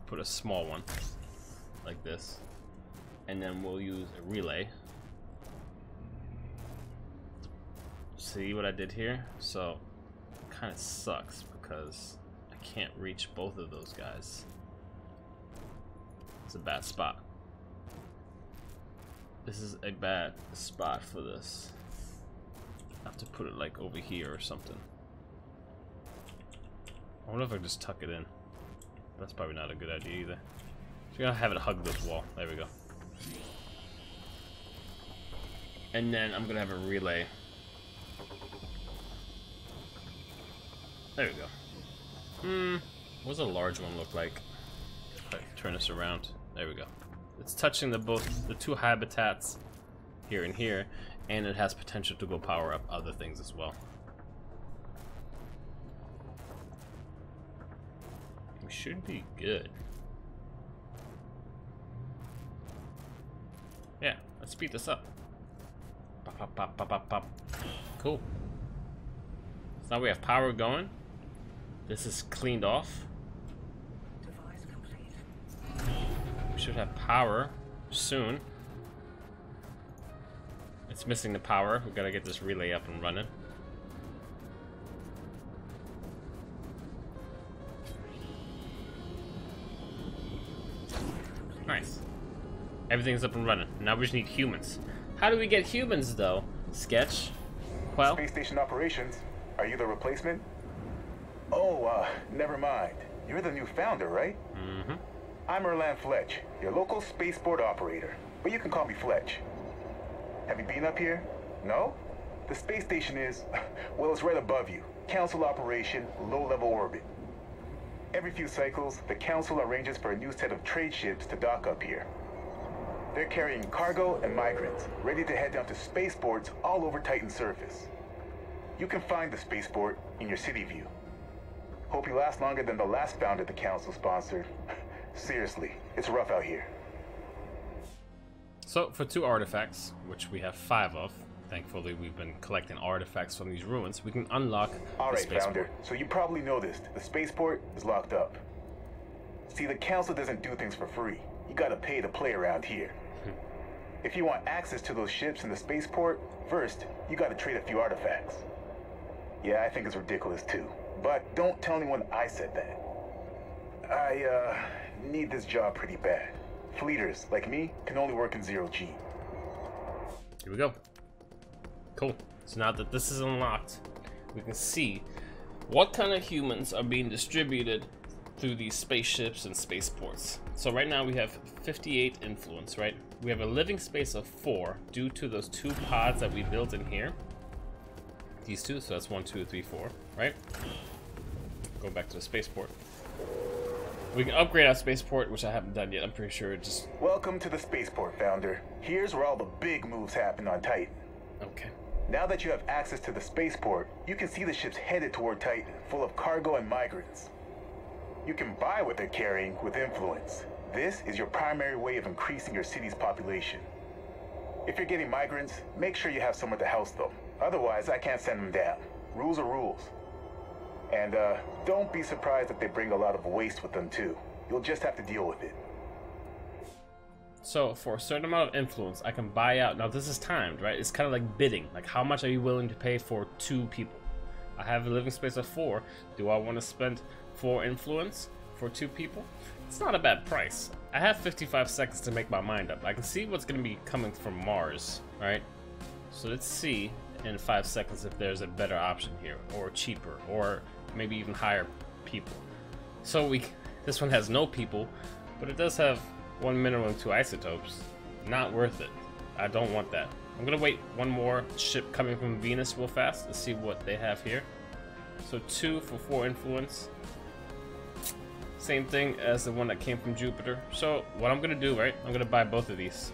put a small one like this, and then we'll use a relay. See what I did here? So it kind of sucks because I can't reach both of those guys. It's a bad spot. This is a bad spot for this. I have to put it like over here or something. I wonder if I can just tuck it in. That's probably not a good idea either. So you're gonna have it hug this wall. There we go. And then I'm gonna have a relay. There we go. What does a large one look like? If I turn this around. There we go. It's touching the two habitats here and here, and it has potential to go power up other things as well. We should be good. Yeah, let's speed this up. Pop, pop, pop, pop, pop, pop. Cool. So now we have power going. This is cleaned off. We should have power soon. It's missing the power. We've got to get this relay up and running. Nice. Everything's up and running. Now we just need humans. How do we get humans, though? Sketch? Well, Space station operations. Are you the replacement? Oh, never mind. You're the new founder, right? Mm-hmm. I'm Erlan Fletch, your local spaceport operator, but you can call me Fletch. Have you been up here? No? The space station is, well, it's right above you. Council operation, low-level orbit. Every few cycles, the Council arranges for a new set of trade ships to dock up here. They're carrying cargo and migrants, ready to head down to spaceports all over Titan's surface. You can find the spaceport in your city view. Hope you last longer than the last founder the Council sponsored. Seriously, it's rough out here. So, for 2 artifacts, which we have 5 of, thankfully we've been collecting artifacts from these ruins, we can unlock All the right, spaceport. Founder, so you probably noticed, the spaceport is locked up. See, the Council doesn't do things for free. You gotta pay to play around here. If you want access to those ships in the spaceport, first, you gotta trade a few artifacts. Yeah, I think it's ridiculous too. But don't tell anyone I said that. I, need this job pretty bad. Fleeters, like me, can only work in 0G. Here we go. Cool. So now that this is unlocked, we can see what kind of humans are being distributed through these spaceships and spaceports. So right now we have 58 influence, right? We have a living space of 4 due to those 2 pods that we built in here. These 2, so that's 1, 2, 3, 4, right? Go back to the spaceport. We can upgrade our spaceport, which I haven't done yet. I'm pretty sure it just... Welcome to the spaceport, Founder. Here's where all the big moves happen on Titan. Okay. Now that you have access to the spaceport, you can see the ships headed toward Titan, full of cargo and migrants. You can buy what they're carrying with influence. This is your primary way of increasing your city's population. If you're getting migrants, make sure you have somewhere to house them. Otherwise, I can't send them down. Rules are rules. And, don't be surprised if they bring a lot of waste with them, too. You'll just have to deal with it. So, for a certain amount of influence, I can buy out... Now, this is timed, right? It's kind of like bidding. Like, how much are you willing to pay for 2 people? I have a living space of 4. Do I want to spend 4 influence for 2 people? It's not a bad price. I have 55 seconds to make my mind up. I can see what's going to be coming from Mars, right? So let's see in 5 seconds if there's a better option here, or cheaper, or maybe even higher people. So this one has no people, but it does have 1 minimum 2 isotopes. Not worth it. I don't want that. I'm gonna wait one more ship coming from Venus real fast to see what they have here. So 2 for 4 influence. same thing as the one that came from Jupiter. So what I'm gonna do, right? I'm gonna buy both of these.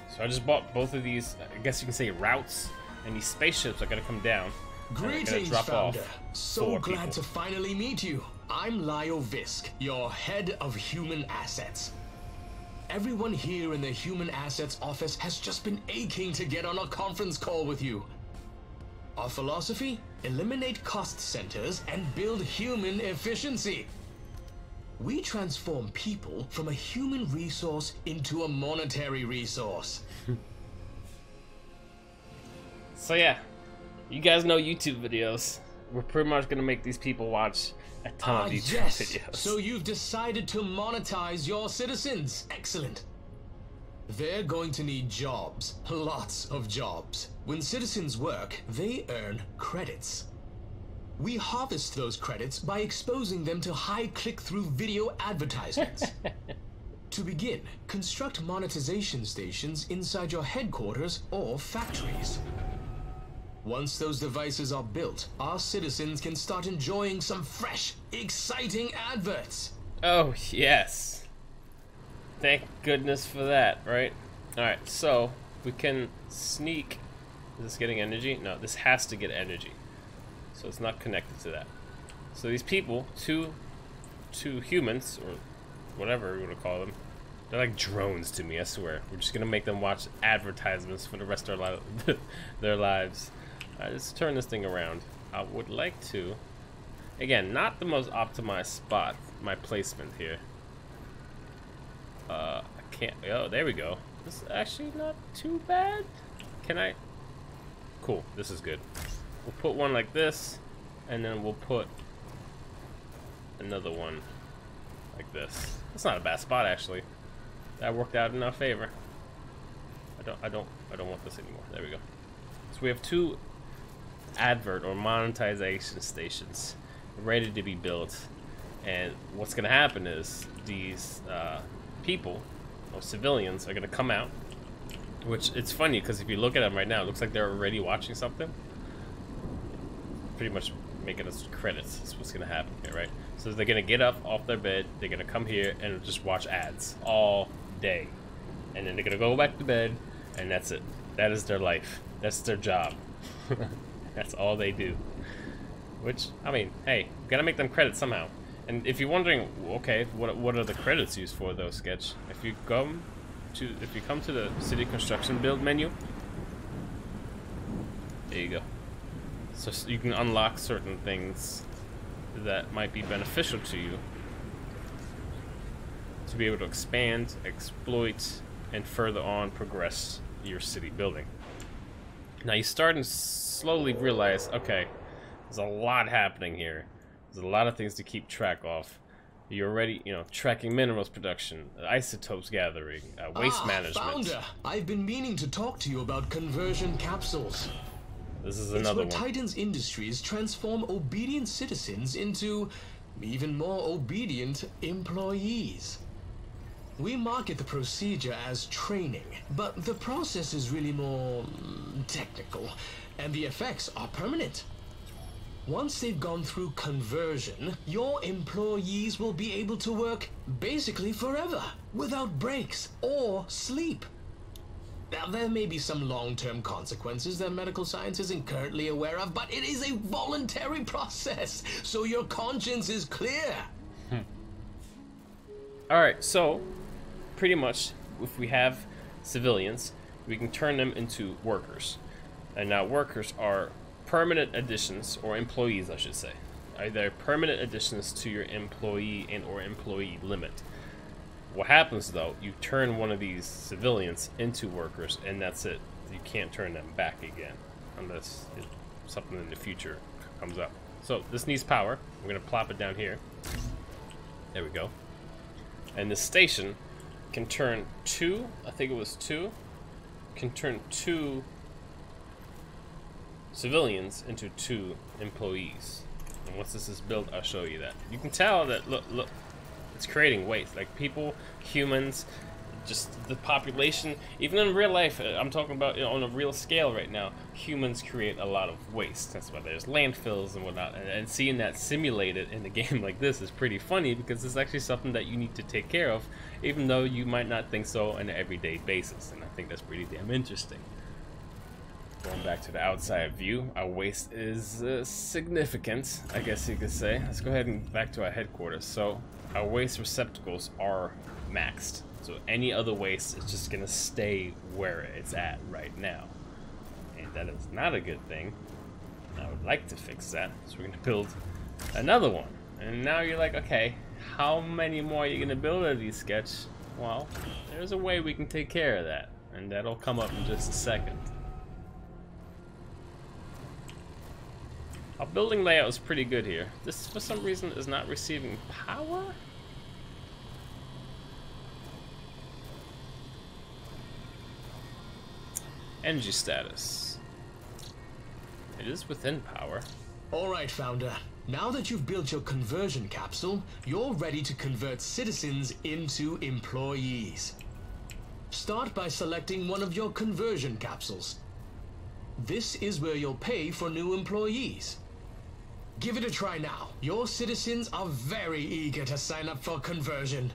So I just bought both of these, I guess you can say routes, and these spaceships are gonna come down. Greetings, Founder. So glad to finally meet you. I'm Lyle Visk, your head of human assets. Everyone here in the Human Assets office has just been aching to get on a conference call with you. Our philosophy? Eliminate cost centers and build human efficiency. We transform people from a human resource into a monetary resource. So yeah, you guys know YouTube videos. We're pretty much gonna make these people watch a ton of YouTube videos. So you've decided to monetize your citizens. Excellent. They're going to need jobs. Lots of jobs. When citizens work, they earn credits. We harvest those credits by exposing them to high click-through video advertisements. To begin, construct monetization stations inside your headquarters or factories. Once those devices are built, our citizens can start enjoying some fresh, exciting adverts. Oh, yes. Thank goodness for that, right? Alright, so we can sneak. Is this getting energy? No, this has to get energy. So it's not connected to that. So these people, two humans, or whatever you want to call them, they're like drones to me, I swear. We're just gonna make them watch advertisements for the rest of their lives. Alright, let's turn this thing around. I would like to, again, not the most optimized spot, my placement here. I can't, oh, there we go. This is actually not too bad. Can I? Cool, this is good. We'll put one like this, and then we'll put another one like this. That's not a bad spot, actually. That worked out in our favor. I don't want this anymore. There we go. So we have two advert or monetization stations ready to be built, and what's gonna happen is these people or civilians are gonna come out, which it's funny because if you look at them right now, it looks like they're already watching something. Pretty much making us credits. That's what's gonna happen here, right? So they're gonna get up off their bed, they're gonna come here and just watch ads all day, and then they're gonna go back to bed, and that's it. That is their life. That's their job. That's all they do. Which, I mean, hey, gotta make them credits somehow. And if you're wondering, okay, what are the credits used for, though, Sketch? If you come to the city construction build menu, there you go. So you can unlock certain things that might be beneficial to you to be able to expand, exploit, and further on progress your city building. Now you're starting to slowly realize, okay, there's a lot happening here. There's a lot of things to keep track of. You're already, tracking minerals production, isotopes gathering, waste management. Founder, I've been meaning to talk to you about conversion capsules. This is another one. It's where Titan's Industries transform obedient citizens into even more obedient employees. We market the procedure as training, but the process is really more technical, and the effects are permanent. Once they've gone through conversion, your employees will be able to work basically forever, without breaks or sleep. Now, there may be some long-term consequences that medical science isn't currently aware of, but it is a voluntary process, so your conscience is clear. Alright, so pretty much if we have civilians, we can turn them into workers. And now workers are permanent additions, or employees I should say. Either permanent additions to your employee and or employee limit. What happens though, you turn one of these civilians into workers and that's it. You can't turn them back again unless something in the future comes up. So this needs power. We're gonna plop it down here. There we go. And this station can turn two, I think it was two, can turn two civilians into two employees. And once this is built, I'll show you that. You can tell that, look, it's creating waste. Like people, humans, just the population, even in real life, I'm talking about, you know, on a real scale right now, humans create a lot of waste. That's why there's landfills and whatnot, and seeing that simulated in a game like this is pretty funny, because it's actually something that you need to take care of, even though you might not think so on an everyday basis, and I think that's pretty damn interesting. Going back to the outside view, our waste is significant, I guess you could say. Let's go ahead and back to our headquarters. So our waste receptacles are maxed. So any other waste is just gonna stay where it's at right now. And that is not a good thing. I would like to fix that. So we're gonna build another one. And now you're like, okay, how many more are you gonna build of these, Sketch? Well, there's a way we can take care of that. And that'll come up in just a second. Our building layout is pretty good here. This, for some reason, is not receiving power? Energy status. It is within power. Alright, Founder. Now that you've built your conversion capsule, you're ready to convert citizens into employees. Start by selecting one of your conversion capsules. This is where you'll pay for new employees. Give it a try now. Your citizens are very eager to sign up for conversion.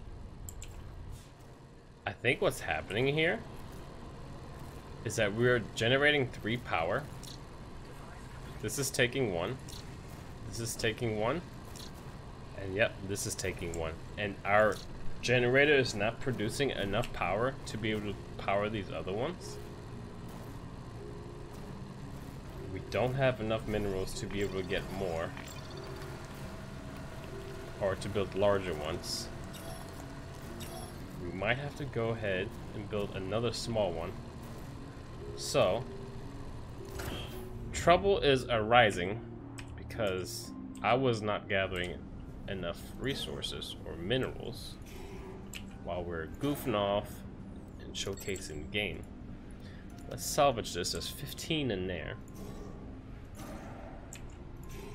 I think what's happening here is that we're generating 3 power. This is taking 1. This is taking 1. And yep, this is taking 1. And our generator is not producing enough power to be able to power these other ones. We don't have enough minerals to be able to get more, or to build larger ones. We might have to go ahead and build another small one. So, trouble is arising because I was not gathering enough resources or minerals while we're goofing off and showcasing the game. Let's salvage this. There's 15 in there.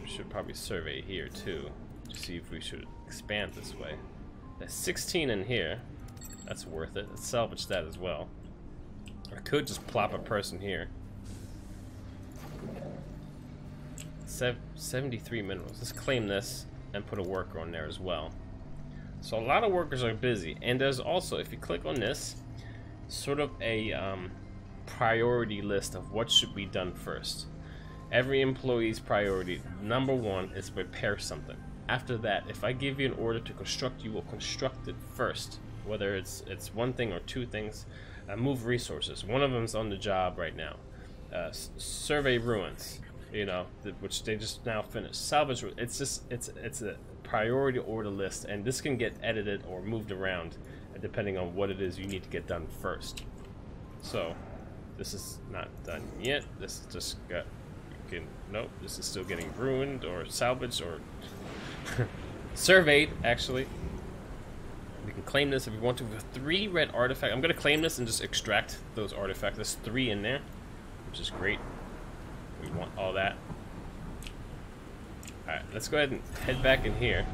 Should probably survey here too to see if we should expand this way. There's 16 in here. That's worth it. Let's salvage that as well. I could just plop a person here. 73 minerals. Let's claim this and put a worker on there as well. So a lot of workers are busy, and there's also, if you click on this, sort of a priority list of what should be done first. Every employee's priority, number 1, is repair something. After that, if I give you an order to construct, you will construct it first. Whether it's one thing or 2 things. Move resources. One of them's on the job right now. Survey ruins, you know, which they just now finished. Salvage. It's a priority order list, and this can get edited or moved around depending on what it is you need to get done first. So, this is not done yet. This just got. Nope, this is still getting ruined or salvaged or surveyed, actually. We can claim this if we want to with 3 red artifacts. I'm going to claim this and just extract those artifacts. There's 3 in there, which is great. We want all that. Alright, let's go ahead and head back in here.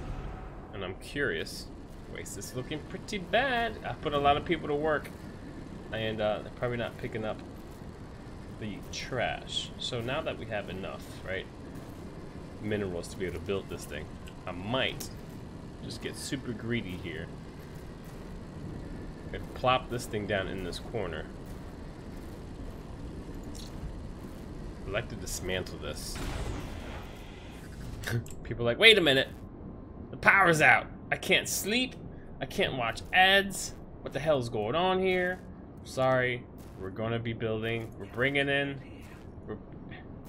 And I'm curious. Waste is looking pretty bad. I put a lot of people to work, and they're probably not picking up the trash. So now that we have enough, right, minerals to be able to build this thing, I might just get super greedy here and plop this thing down in this corner. I'd like to dismantle this. People are like, wait a minute, the power's out. I can't sleep. I can't watch ads. What the hell's going on here? Sorry. We're gonna be building. We're bringing in.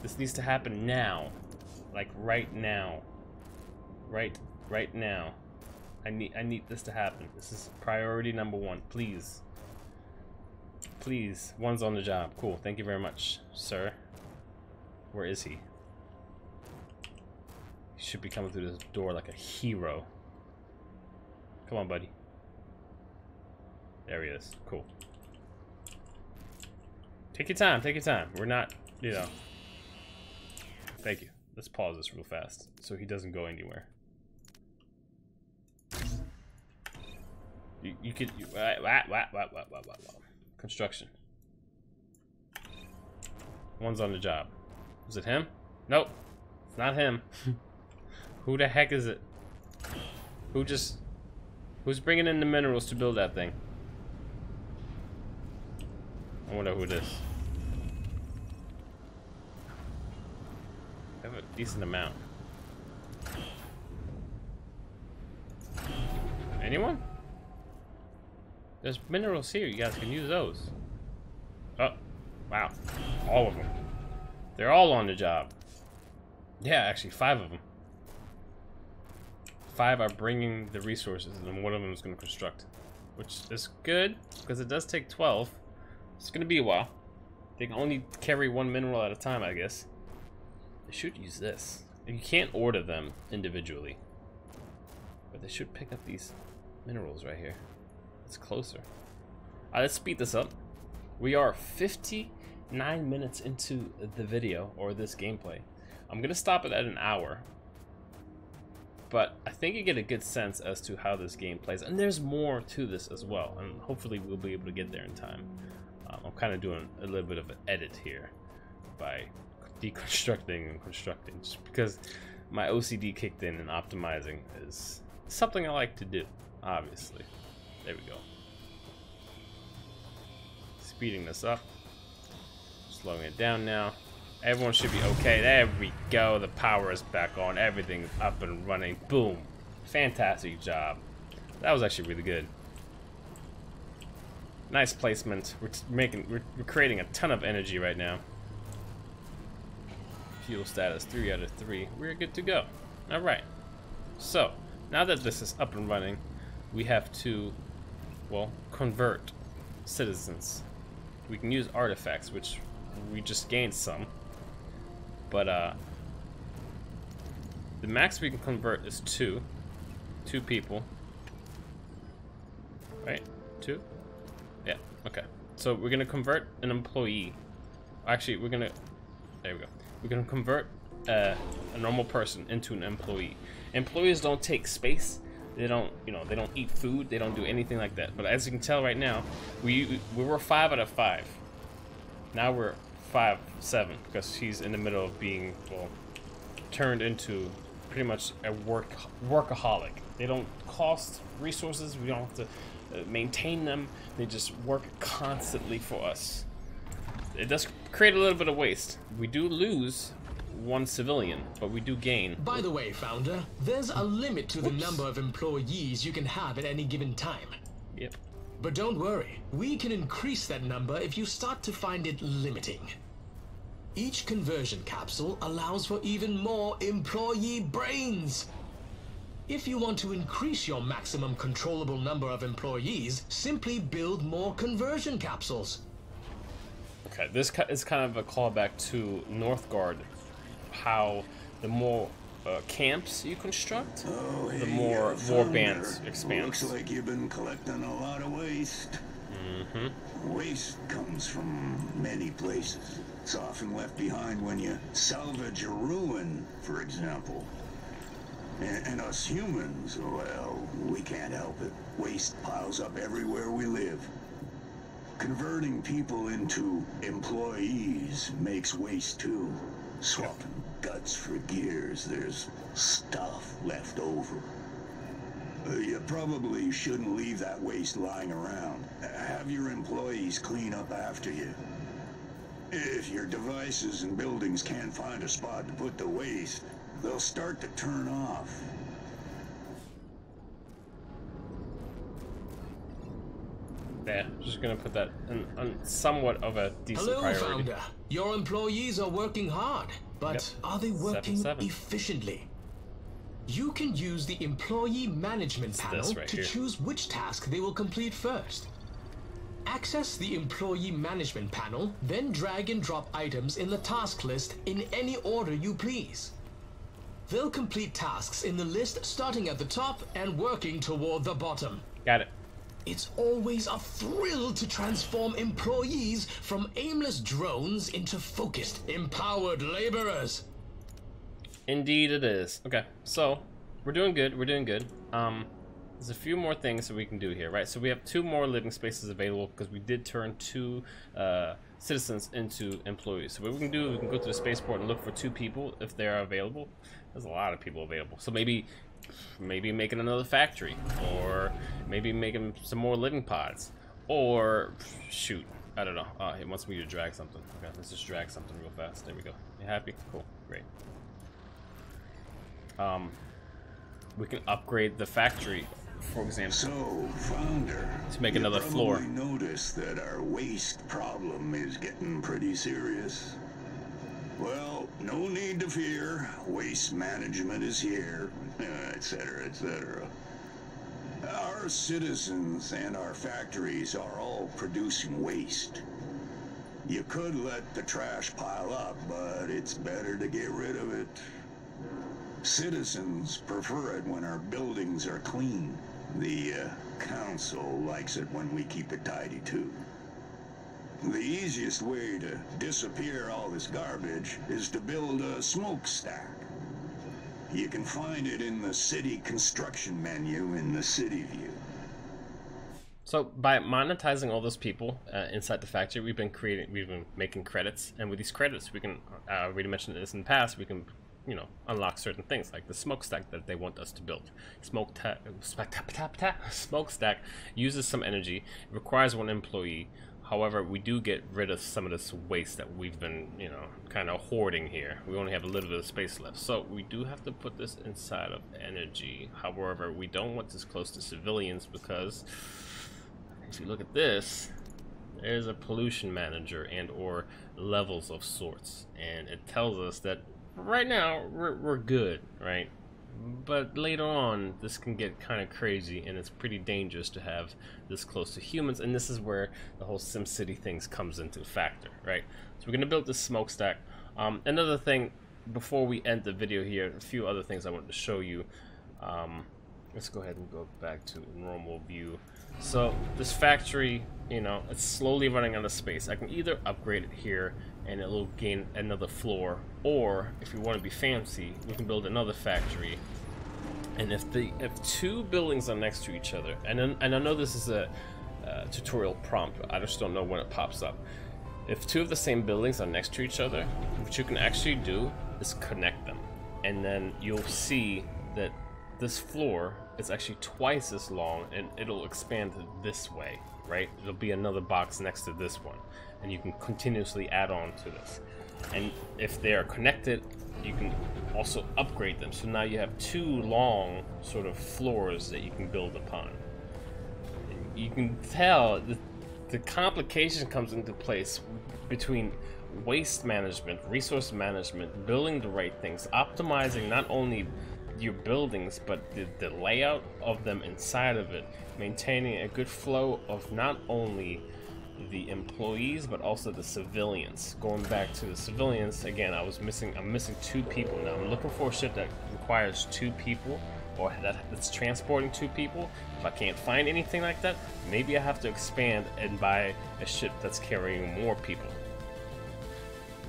This needs to happen now, like right now. Right now. I need this to happen. This is priority number 1. Please. Please. One's on the job. Cool. Thank you very much, sir. Where is he? He should be coming through this door like a hero. Come on, buddy. There he is. Cool. Take your time, take your time. We're not, you know. Thank you. Let's pause this real fast so he doesn't go anywhere. You could construction. One's on the job. Is it him? Nope, it's not him. Who the heck is it? Who's bringing in the minerals to build that thing? I wonder who it is. I have a decent amount. Anyone? There's minerals here. You guys can use those. Oh, wow. All of them. They're all on the job. Yeah, actually 5 of them. 5 are bringing the resources, and one of them is going to construct. Which is good, because it does take 12. It's going to be a while. They can only carry 1 mineral at a time, I guess. They should use this. You can't order them individually. But they should pick up these minerals right here. It's closer. Alright, let's speed this up. We are 59 minutes into the video, or this gameplay. I'm going to stop it at an hour. But I think you get a good sense as to how this game plays. And there's more to this as well. And hopefully we'll be able to get there in time. I'm kind of doing a little bit of an edit here by deconstructing and constructing. Just because my OCD kicked in and optimizing is something I like to do, obviously. There we go. Speeding this up. Slowing it down now. Everyone should be okay. There we go. The power is back on. Everything's up and running. Boom. Fantastic job. That was actually really good. Nice placement. We're creating a ton of energy right now. Fuel status 3 out of 3. We're good to go. All right. So now that this is up and running, we have to, well, convert citizens. We can use artifacts, which we just gained some. But the max we can convert is 2 people. Right? 2? Yeah, okay. So we're gonna convert an employee. Actually, we're gonna, there we go. We're gonna convert a normal person into an employee. Employees don't take space. They don't, they don't eat food. They don't do anything like that. But as you can tell right now, we were 5 out of 5. Now we're 5-7 because she's in the middle of being, well, turned into pretty much a workaholic. They don't cost resources. We don't have to maintain them. They just work constantly for us. It does create a little bit of waste. We do lose 1 civilian, but we do gain. By the way, Founder, there's a limit to the number of employees you can have at any given time. Yep. But don't worry, we can increase that number if you start to find it limiting. Each conversion capsule allows for even more employee brains. If you want to increase your maximum controllable number of employees, simply build more conversion capsules. Okay, this is kind of a callback to Northgard. How the more camps you construct, the more warbands expand. Looks like you've been collecting a lot of waste. Waste comes from many places. It's often left behind when you salvage a ruin, for example. And us humans, well, we can't help it. Waste piles up everywhere we live. Converting people into employees makes waste too. Swapping guts for gears, there's stuff left over. You probably shouldn't leave that waste lying around. Have your employees clean up after you. If your devices and buildings can't find a spot to put the waste, they'll start to turn off. Yeah, just gonna put that on somewhat of a decent priority. Hello, Founder. Your employees are working hard, but are they working 7-7. efficiently? You can use the employee management panel right to here. choose which task they will complete first. Access the employee management panel, then drag and drop items in the task list in any order you please. They'll complete tasks in the list starting at the top and working toward the bottom. Got it. It's always a thrill to transform employees from aimless drones into focused, empowered laborers. Indeed it is. Okay, so we're doing good. We're doing good. there's a few more things that we can do here, right? So we have 2 more living spaces available because we did turn 2 citizens into employees. So what we can do, we can go to the spaceport and look for 2 people if they are available. There's a lot of people available. So maybe making another factory, or maybe making some more living pods, or shoot, I don't know. It wants me to drag something. Okay, let's just drag something real fast. There we go. You happy? Cool, great. We can upgrade the factory, for example. So, Founder, to make another floor. You probably noticed that our waste problem is getting pretty serious. Well, no need to fear. Waste management is here, etc., etc. Our citizens and our factories are all producing waste. You could let the trash pile up, but it's better to get rid of it. Citizens prefer it when our buildings are clean. The council likes it when we keep it tidy too. The easiest way to disappear all this garbage is to build a smokestack. You can find it in the city construction menu in the city view. So by monetizing all those people inside the factory, we've been making credits, and with these credits, we can. I already mentioned this in the past. We can, you know, unlock certain things like the smokestack that they want us to build. Smokestack uses some energy. It requires 1 employee. However, we do get rid of some of this waste that we've been, you know, kind of hoarding here. We only have a little bit of space left. So we do have to put this inside of energy. However, we don't want this close to civilians because if you look at this, there's a pollution manager and or levels of sorts. And it tells us that right now we're good, right? But later on, this can get kind of crazy, and it's pretty dangerous to have this close to humans, and this is where the whole SimCity things comes into factor, right? So we're going to build this smokestack. Another thing, before we end the video here, a few other things I wanted to show you. Let's go ahead and go back to normal view. So this factory, you know, it's slowly running out of space. I can either upgrade it here and it will gain another floor, or if you want to be fancy, we can build another factory. And if 2 buildings are next to each other, and I know this is a tutorial prompt, I just don't know when it pops up. If 2 of the same buildings are next to each other, what you can actually do is connect them, and then you'll see that this floor is actually twice as long, and it'll expand this way, right? There'll be another box next to this one, and you can continuously add on to this. And if they are connected, you can also upgrade them. So now you have 2 long sort of floors that you can build upon. You can tell the complication comes into place between waste management, resource management, building the right things, optimizing not only your buildings but the layout of them inside of it, maintaining a good flow of not only the employees but also the civilians. Going back to the civilians again, I'm missing 2 people now. I'm looking for a ship that requires 2 people, or that's transporting 2 people. If I can't find anything like that, maybe I have to expand and buy a ship that's carrying more people.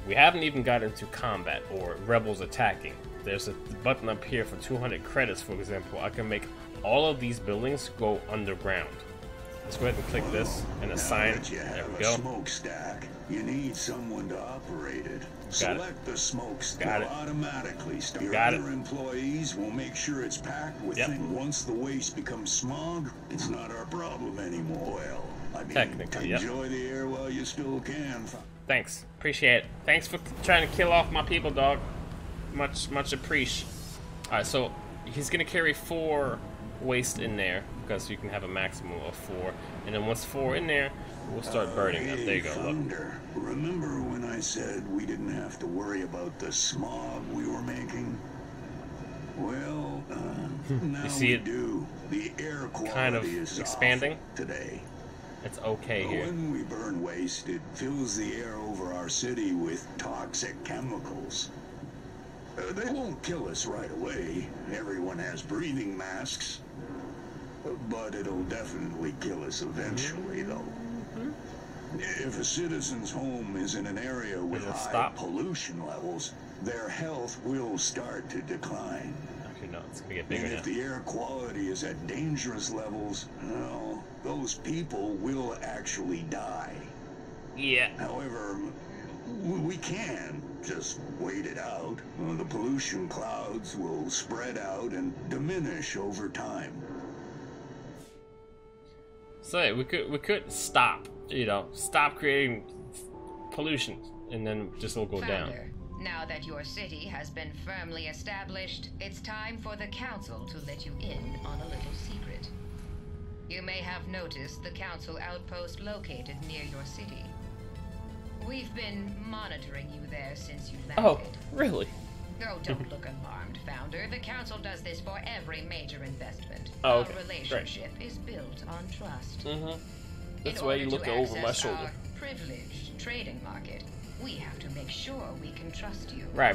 We haven't even got into combat or rebels attacking. There's a button up here for 200 credits, for example. I can make all of these buildings go underground. Let's go ahead and click this and assign. There we go. Smokestack. You need someone to operate it. Select the smokestack automatically. Your other employees will make sure it's packed with things. Once the waste becomes smog, it's not our problem anymore. Well, I mean, enjoy the air while you still can. Thanks, appreciate it. Thanks for trying to kill off my people, dog. Much appreciate. All right, so he's gonna carry 4 waste in there because you can have a maximum of 4, and then once 4 in there, we'll start burning them. There you go. Look. Remember when I said we didn't have to worry about the smog we were making? Well, now you see we it do. The air quality kind of is expanding today. It's okay here. When we burn waste, it fills the air over our city with toxic chemicals. They won't kill us right away. Everyone has breathing masks. But it'll definitely kill us eventually, though. If a citizen's home is in an area with high pollution levels, their health will start to decline. You know, it's gonna get bigger And now. if the air quality is at dangerous levels, well, those people will actually die. Yeah. However, we can just wait it out. The pollution clouds will spread out and diminish over time. So we could stop, you know, stop creating pollution, and then just will go down. Founder, now that your city has been firmly established, it's time for the council to let you in on a little secret. You may have noticed the council outpost located near your city. We've been monitoring you there since you landed. Oh, really? Oh, don't look alarmed, Founder. The council does this for every major investment. Oh, okay. Our relationship is built on trust. That's In why order you look to over my access shoulder. our privileged trading market, we have to make sure we can trust you. Right.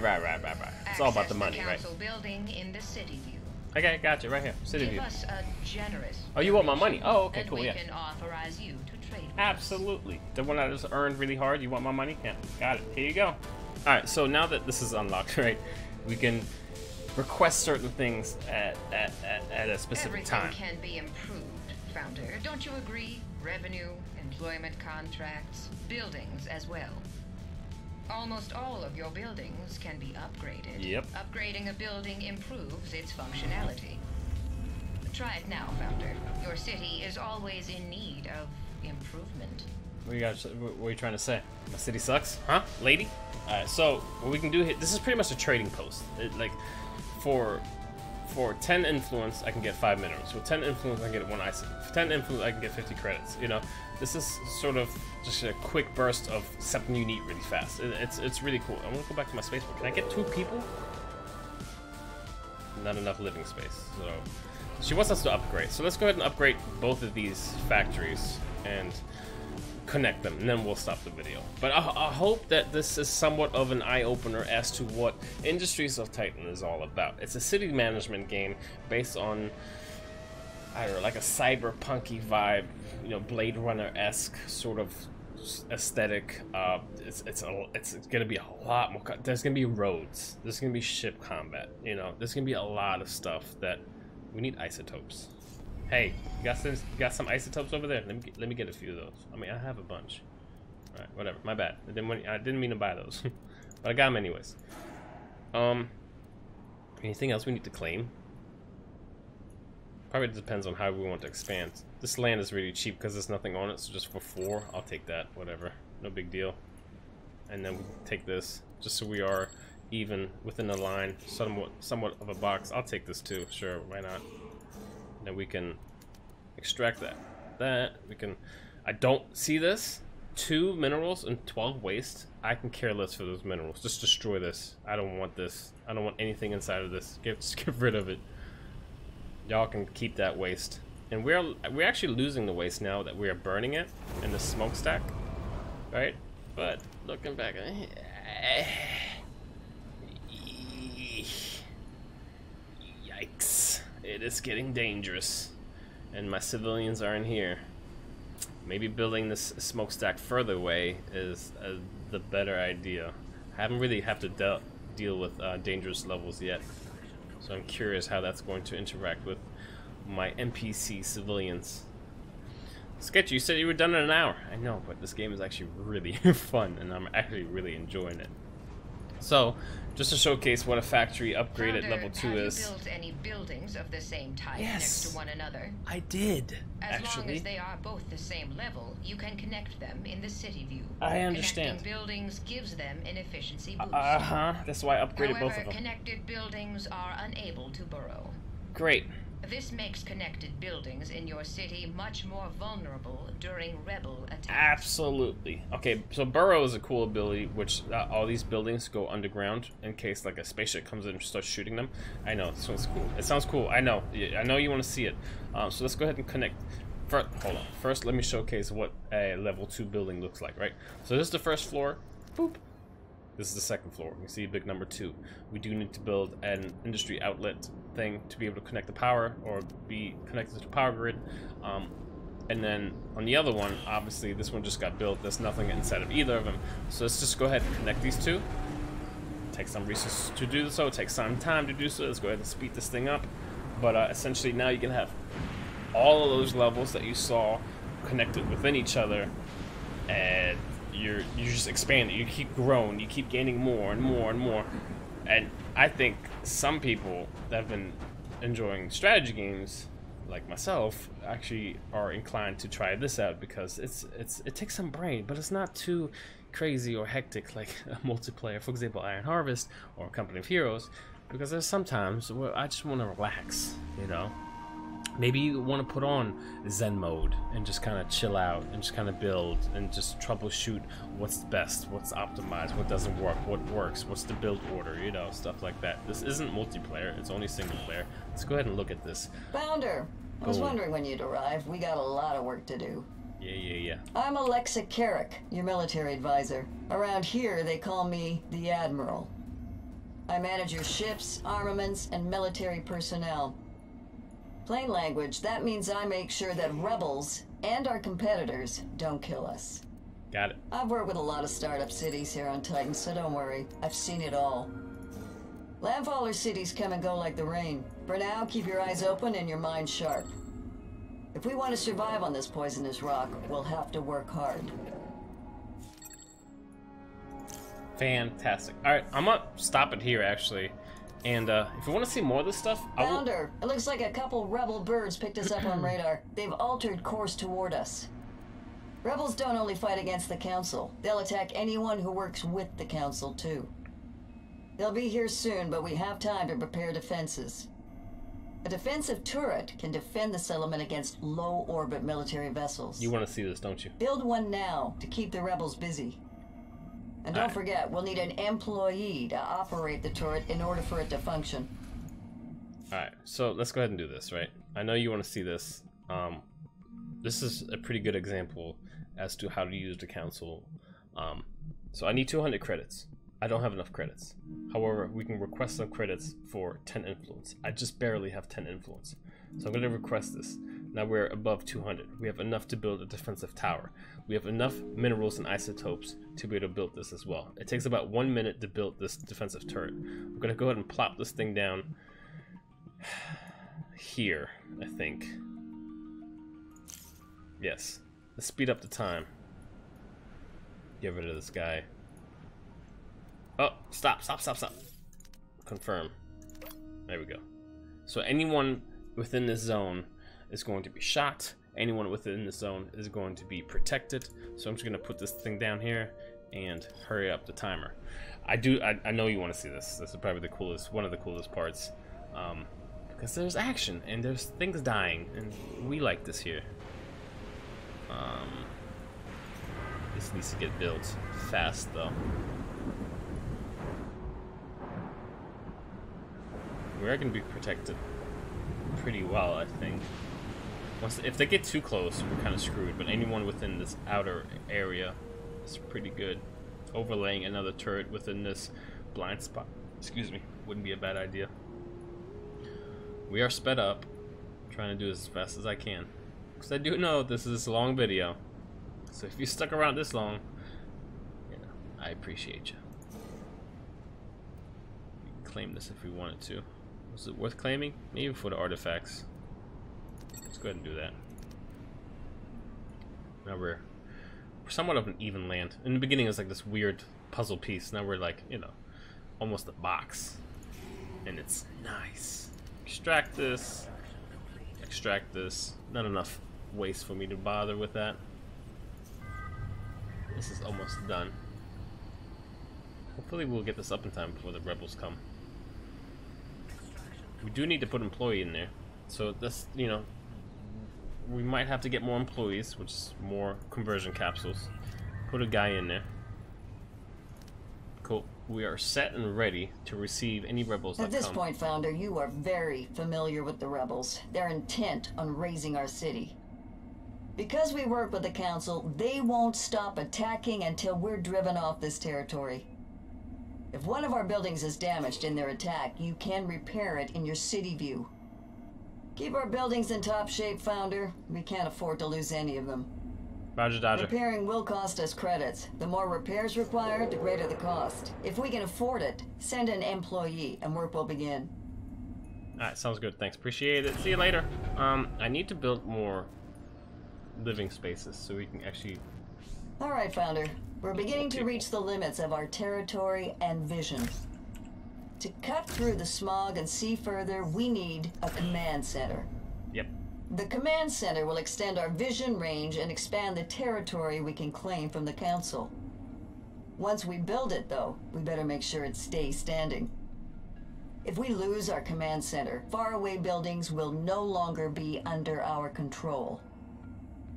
It's all about the money, the right? council building in the city view. Okay, gotcha. Right here, city Give view. us a generous. Oh, you want my money? donation, Oh, okay, and cool, we yeah. can authorize you to trade with Absolutely. The one I just earned really hard. You want my money? Yeah, got it. Here you go. All right. So now that this is unlocked, right, we can request certain things at a specific Everything time. can be improved, Founder. Don't you agree? Revenue, employment contracts, buildings as well. Almost all of your buildings can be upgraded. Yep. Upgrading a building improves its functionality. Try it now, Founder. Your city is always in need of improvement. What are you trying to say? My city sucks, huh, lady? Alright, so what we can do here, this is pretty much a trading post. Like, for 10 influence, I can get 5 minerals. With 10 influence, I can get 1 ice. For 10 influence, I can get 50 credits. You know, this is sort of just a quick burst of something you need really fast. It's really cool. I want to go back to my spaceport. Can I get 2 people? Not enough living space. So she wants us to upgrade. So let's go ahead and upgrade both of these factories and connect them, and then we'll stop the video. But I hope that this is somewhat of an eye-opener as to what Industries of Titan is all about. It's a city management game based on, I don't know, like a cyberpunky vibe, you know, Blade Runner-esque sort of aesthetic. It's gonna be a lot more. There's gonna be roads. There's gonna be ship combat. You know, there's gonna be a lot of stuff that we need isotopes. Hey, you got some isotopes over there? Let me get a few of those. I mean, I have a bunch. All right, whatever. My bad. I didn't mean to buy those, but I got them anyways. Anything else we need to claim? Probably depends on how we want to expand. This land is really cheap because there's nothing on it, so just for 4, I'll take that. Whatever, no big deal. And then we take this, just so we are even within the line, somewhat of a box. I'll take this too. Sure, why not? Then we can extract that. We can. I don't see this. 2 minerals and 12 waste. I can care less for those minerals. Just destroy this. I don't want this. I don't want anything inside of this. Just get rid of it. Y'all can keep that waste. And we're actually losing the waste now that we are burning it in the smokestack, right? But looking back, yikes! It is getting dangerous, and my civilians are in here. Maybe building this smokestack further away is the better idea. I haven't really have to deal with dangerous levels yet, so I'm curious how that's going to interact with my NPC civilians. Sketchy, you said you were done in an hour. I know, but this game is actually really fun, and I'm actually really enjoying it. So, just to showcase what a factory upgrade at level 2 is. Have you built any buildings of the same type Yes, next to one another? I did, As long actually. as they are both the same level, you can connect them in the city view. I understand. Connecting buildings gives them an efficiency boost. That's why I upgraded However, both of them. connected buildings are unable to burrow. Great. This makes connected buildings in your city much more vulnerable during rebel attacks. Absolutely. Okay, so burrow is a cool ability, which all these buildings go underground in case like a spaceship comes in and starts shooting them. I know, this one's cool. It sounds cool. I know you want to see it. So let's go ahead and connect. First, hold on. First, let me showcase what a level 2 building looks like, right? So this is the first floor. Boop. This is the second floor. You see big number 2. We do need to build an industry outlet thing to be able to connect the power or be connected to the power grid. And then on the other one, obviously this one just got built. There's nothing inside of either of them. So let's just go ahead and connect these two. takes some resources to do so, it takes some time to do so. Let's go ahead and speed this thing up. But essentially now you can have all of those levels that you saw connected within each other, and you're just expanding. You keep growing, you keep gaining more and more and more. And I think some people that have been enjoying strategy games like myself actually are inclined to try this out, because it takes some brain, but it's not too crazy or hectic like a multiplayer, for example Iron Harvest or Company of Heroes, because there's sometimes where I just want to relax, you know. Maybe you want to put on Zen mode and just kind of chill out and just kind of build and just troubleshoot what's best, what's optimized, what doesn't work, what works, what's the build order, you know, stuff like that. This isn't multiplayer, it's only single player. Let's go ahead and look at this. Founder, I was wondering when you'd arrive. We got a lot of work to do. Yeah. I'm Alexa Carrick, your military advisor. Around here, they call me the Admiral. I manage your ships, armaments, and military personnel. Plain language, that means I make sure that rebels and our competitors don't kill us. Got it. I've worked with a lot of startup cities here on Titan, so don't worry. I've seen it all. Landfaller cities come and go like the rain. For now, keep your eyes open and your mind sharp. If we want to survive on this poisonous rock, we'll have to work hard. Fantastic. Alright, I'm gonna stop it here actually. And if you want to see more of this stuff, Founder, it looks like a couple rebel birds picked us up on radar. They've altered course toward us. Rebels don't only fight against the Council. They'll attack anyone who works with the Council, too. They'll be here soon, but we have time to prepare defenses. A defensive turret can defend the settlement against low-orbit military vessels. You want to see this, don't you? Build one now to keep the rebels busy. And don't forget, we'll need an employee to operate the turret in order for it to function. Alright, so let's go ahead and do this, right? I know you want to see this. This is a pretty good example as to how to use the Council. So I need 200 credits. I don't have enough credits. However, we can request some credits for 10 influence. I just barely have 10 influence. So I'm going to request this. Now we're above 200. We have enough to build a defensive tower. We have enough minerals and isotopes to be able to build this as well. It takes about 1 minute to build this defensive turret. We're going to go ahead and plop this thing down here, I think. Yes. Let's speed up the time. Get rid of this guy. Oh, stop. Confirm. There we go. So anyone within this zone is going to be shot. Anyone within this zone is going to be protected. So I'm just gonna put this thing down here and hurry up the timer. I know you want to see this. This is probably the coolest, one of the coolest parts, because there's action and there's things dying, and we like this here. This needs to get built fast though. We're gonna be protected pretty well, I think. If they get too close, we're kind of screwed, but anyone within this outer area is pretty good. Overlaying another turret within this blind spot, excuse me, wouldn't be a bad idea. We are sped up, trying to do this as fast as I can, because I do know this is a long video. So if you stuck around this long, you know, I appreciate you. We can claim this if we wanted to. Was it worth claiming? Maybe for the artifacts. Let's go ahead and do that. Now we're somewhat of an even land. In the beginning it was like this weird puzzle piece. Now we're like, you know, almost a box. And it's nice. Extract this. Extract this. Not enough waste for me to bother with that. This is almost done. Hopefully we'll get this up in time before the rebels come. We do need to put employee in there. So this, you know, we might have to get more employees, which is more conversion capsules. Put a guy in there. Cool. We are set and ready to receive any rebels that come. At this point, Founder, you are very familiar with the rebels. They're intent on razing our city. Because we work with the Council, they won't stop attacking until we're driven off this territory. If one of our buildings is damaged in their attack, you can repair it in your city view. Keep our buildings in top shape, Founder. We can't afford to lose any of them. Roger, Dodger. Repairing will cost us credits. The more repairs required, the greater the cost. If we can afford it, send an employee and work will begin. Alright, sounds good. Thanks. Appreciate it. See you later. I need to build more living spaces so we can actually... Alright, Founder. We're beginning to reach the limits of our territory and vision. To cut through the smog and see further, we need a command center. Yep. The command center will extend our vision range and expand the territory we can claim from the Council. Once we build it, though, we better make sure it stays standing. If we lose our command center, faraway buildings will no longer be under our control.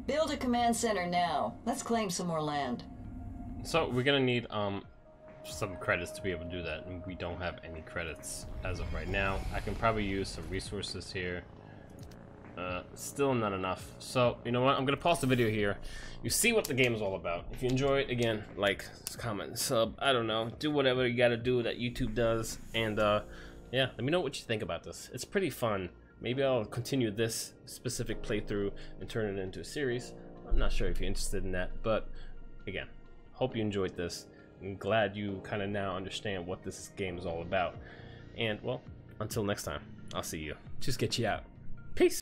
Build a command center now. Let's claim some more land. So we're gonna need some credits to be able to do that, and we don't have any credits as of right now. I can probably use some resources here. Still not enough. So you know what? I'm gonna pause the video here. You see what the game is all about. If you enjoy it, again, like, comment, sub. I don't know. Do whatever you gotta do that YouTube does, and yeah, let me know what you think about this. It's pretty fun. Maybe I'll continue this specific playthrough and turn it into a series. I'm not sure if you're interested in that, but again, hope you enjoyed this. I'm glad you kind of now understand what this game is all about. And, well, until next time, I'll see you. Just get you out. Peace.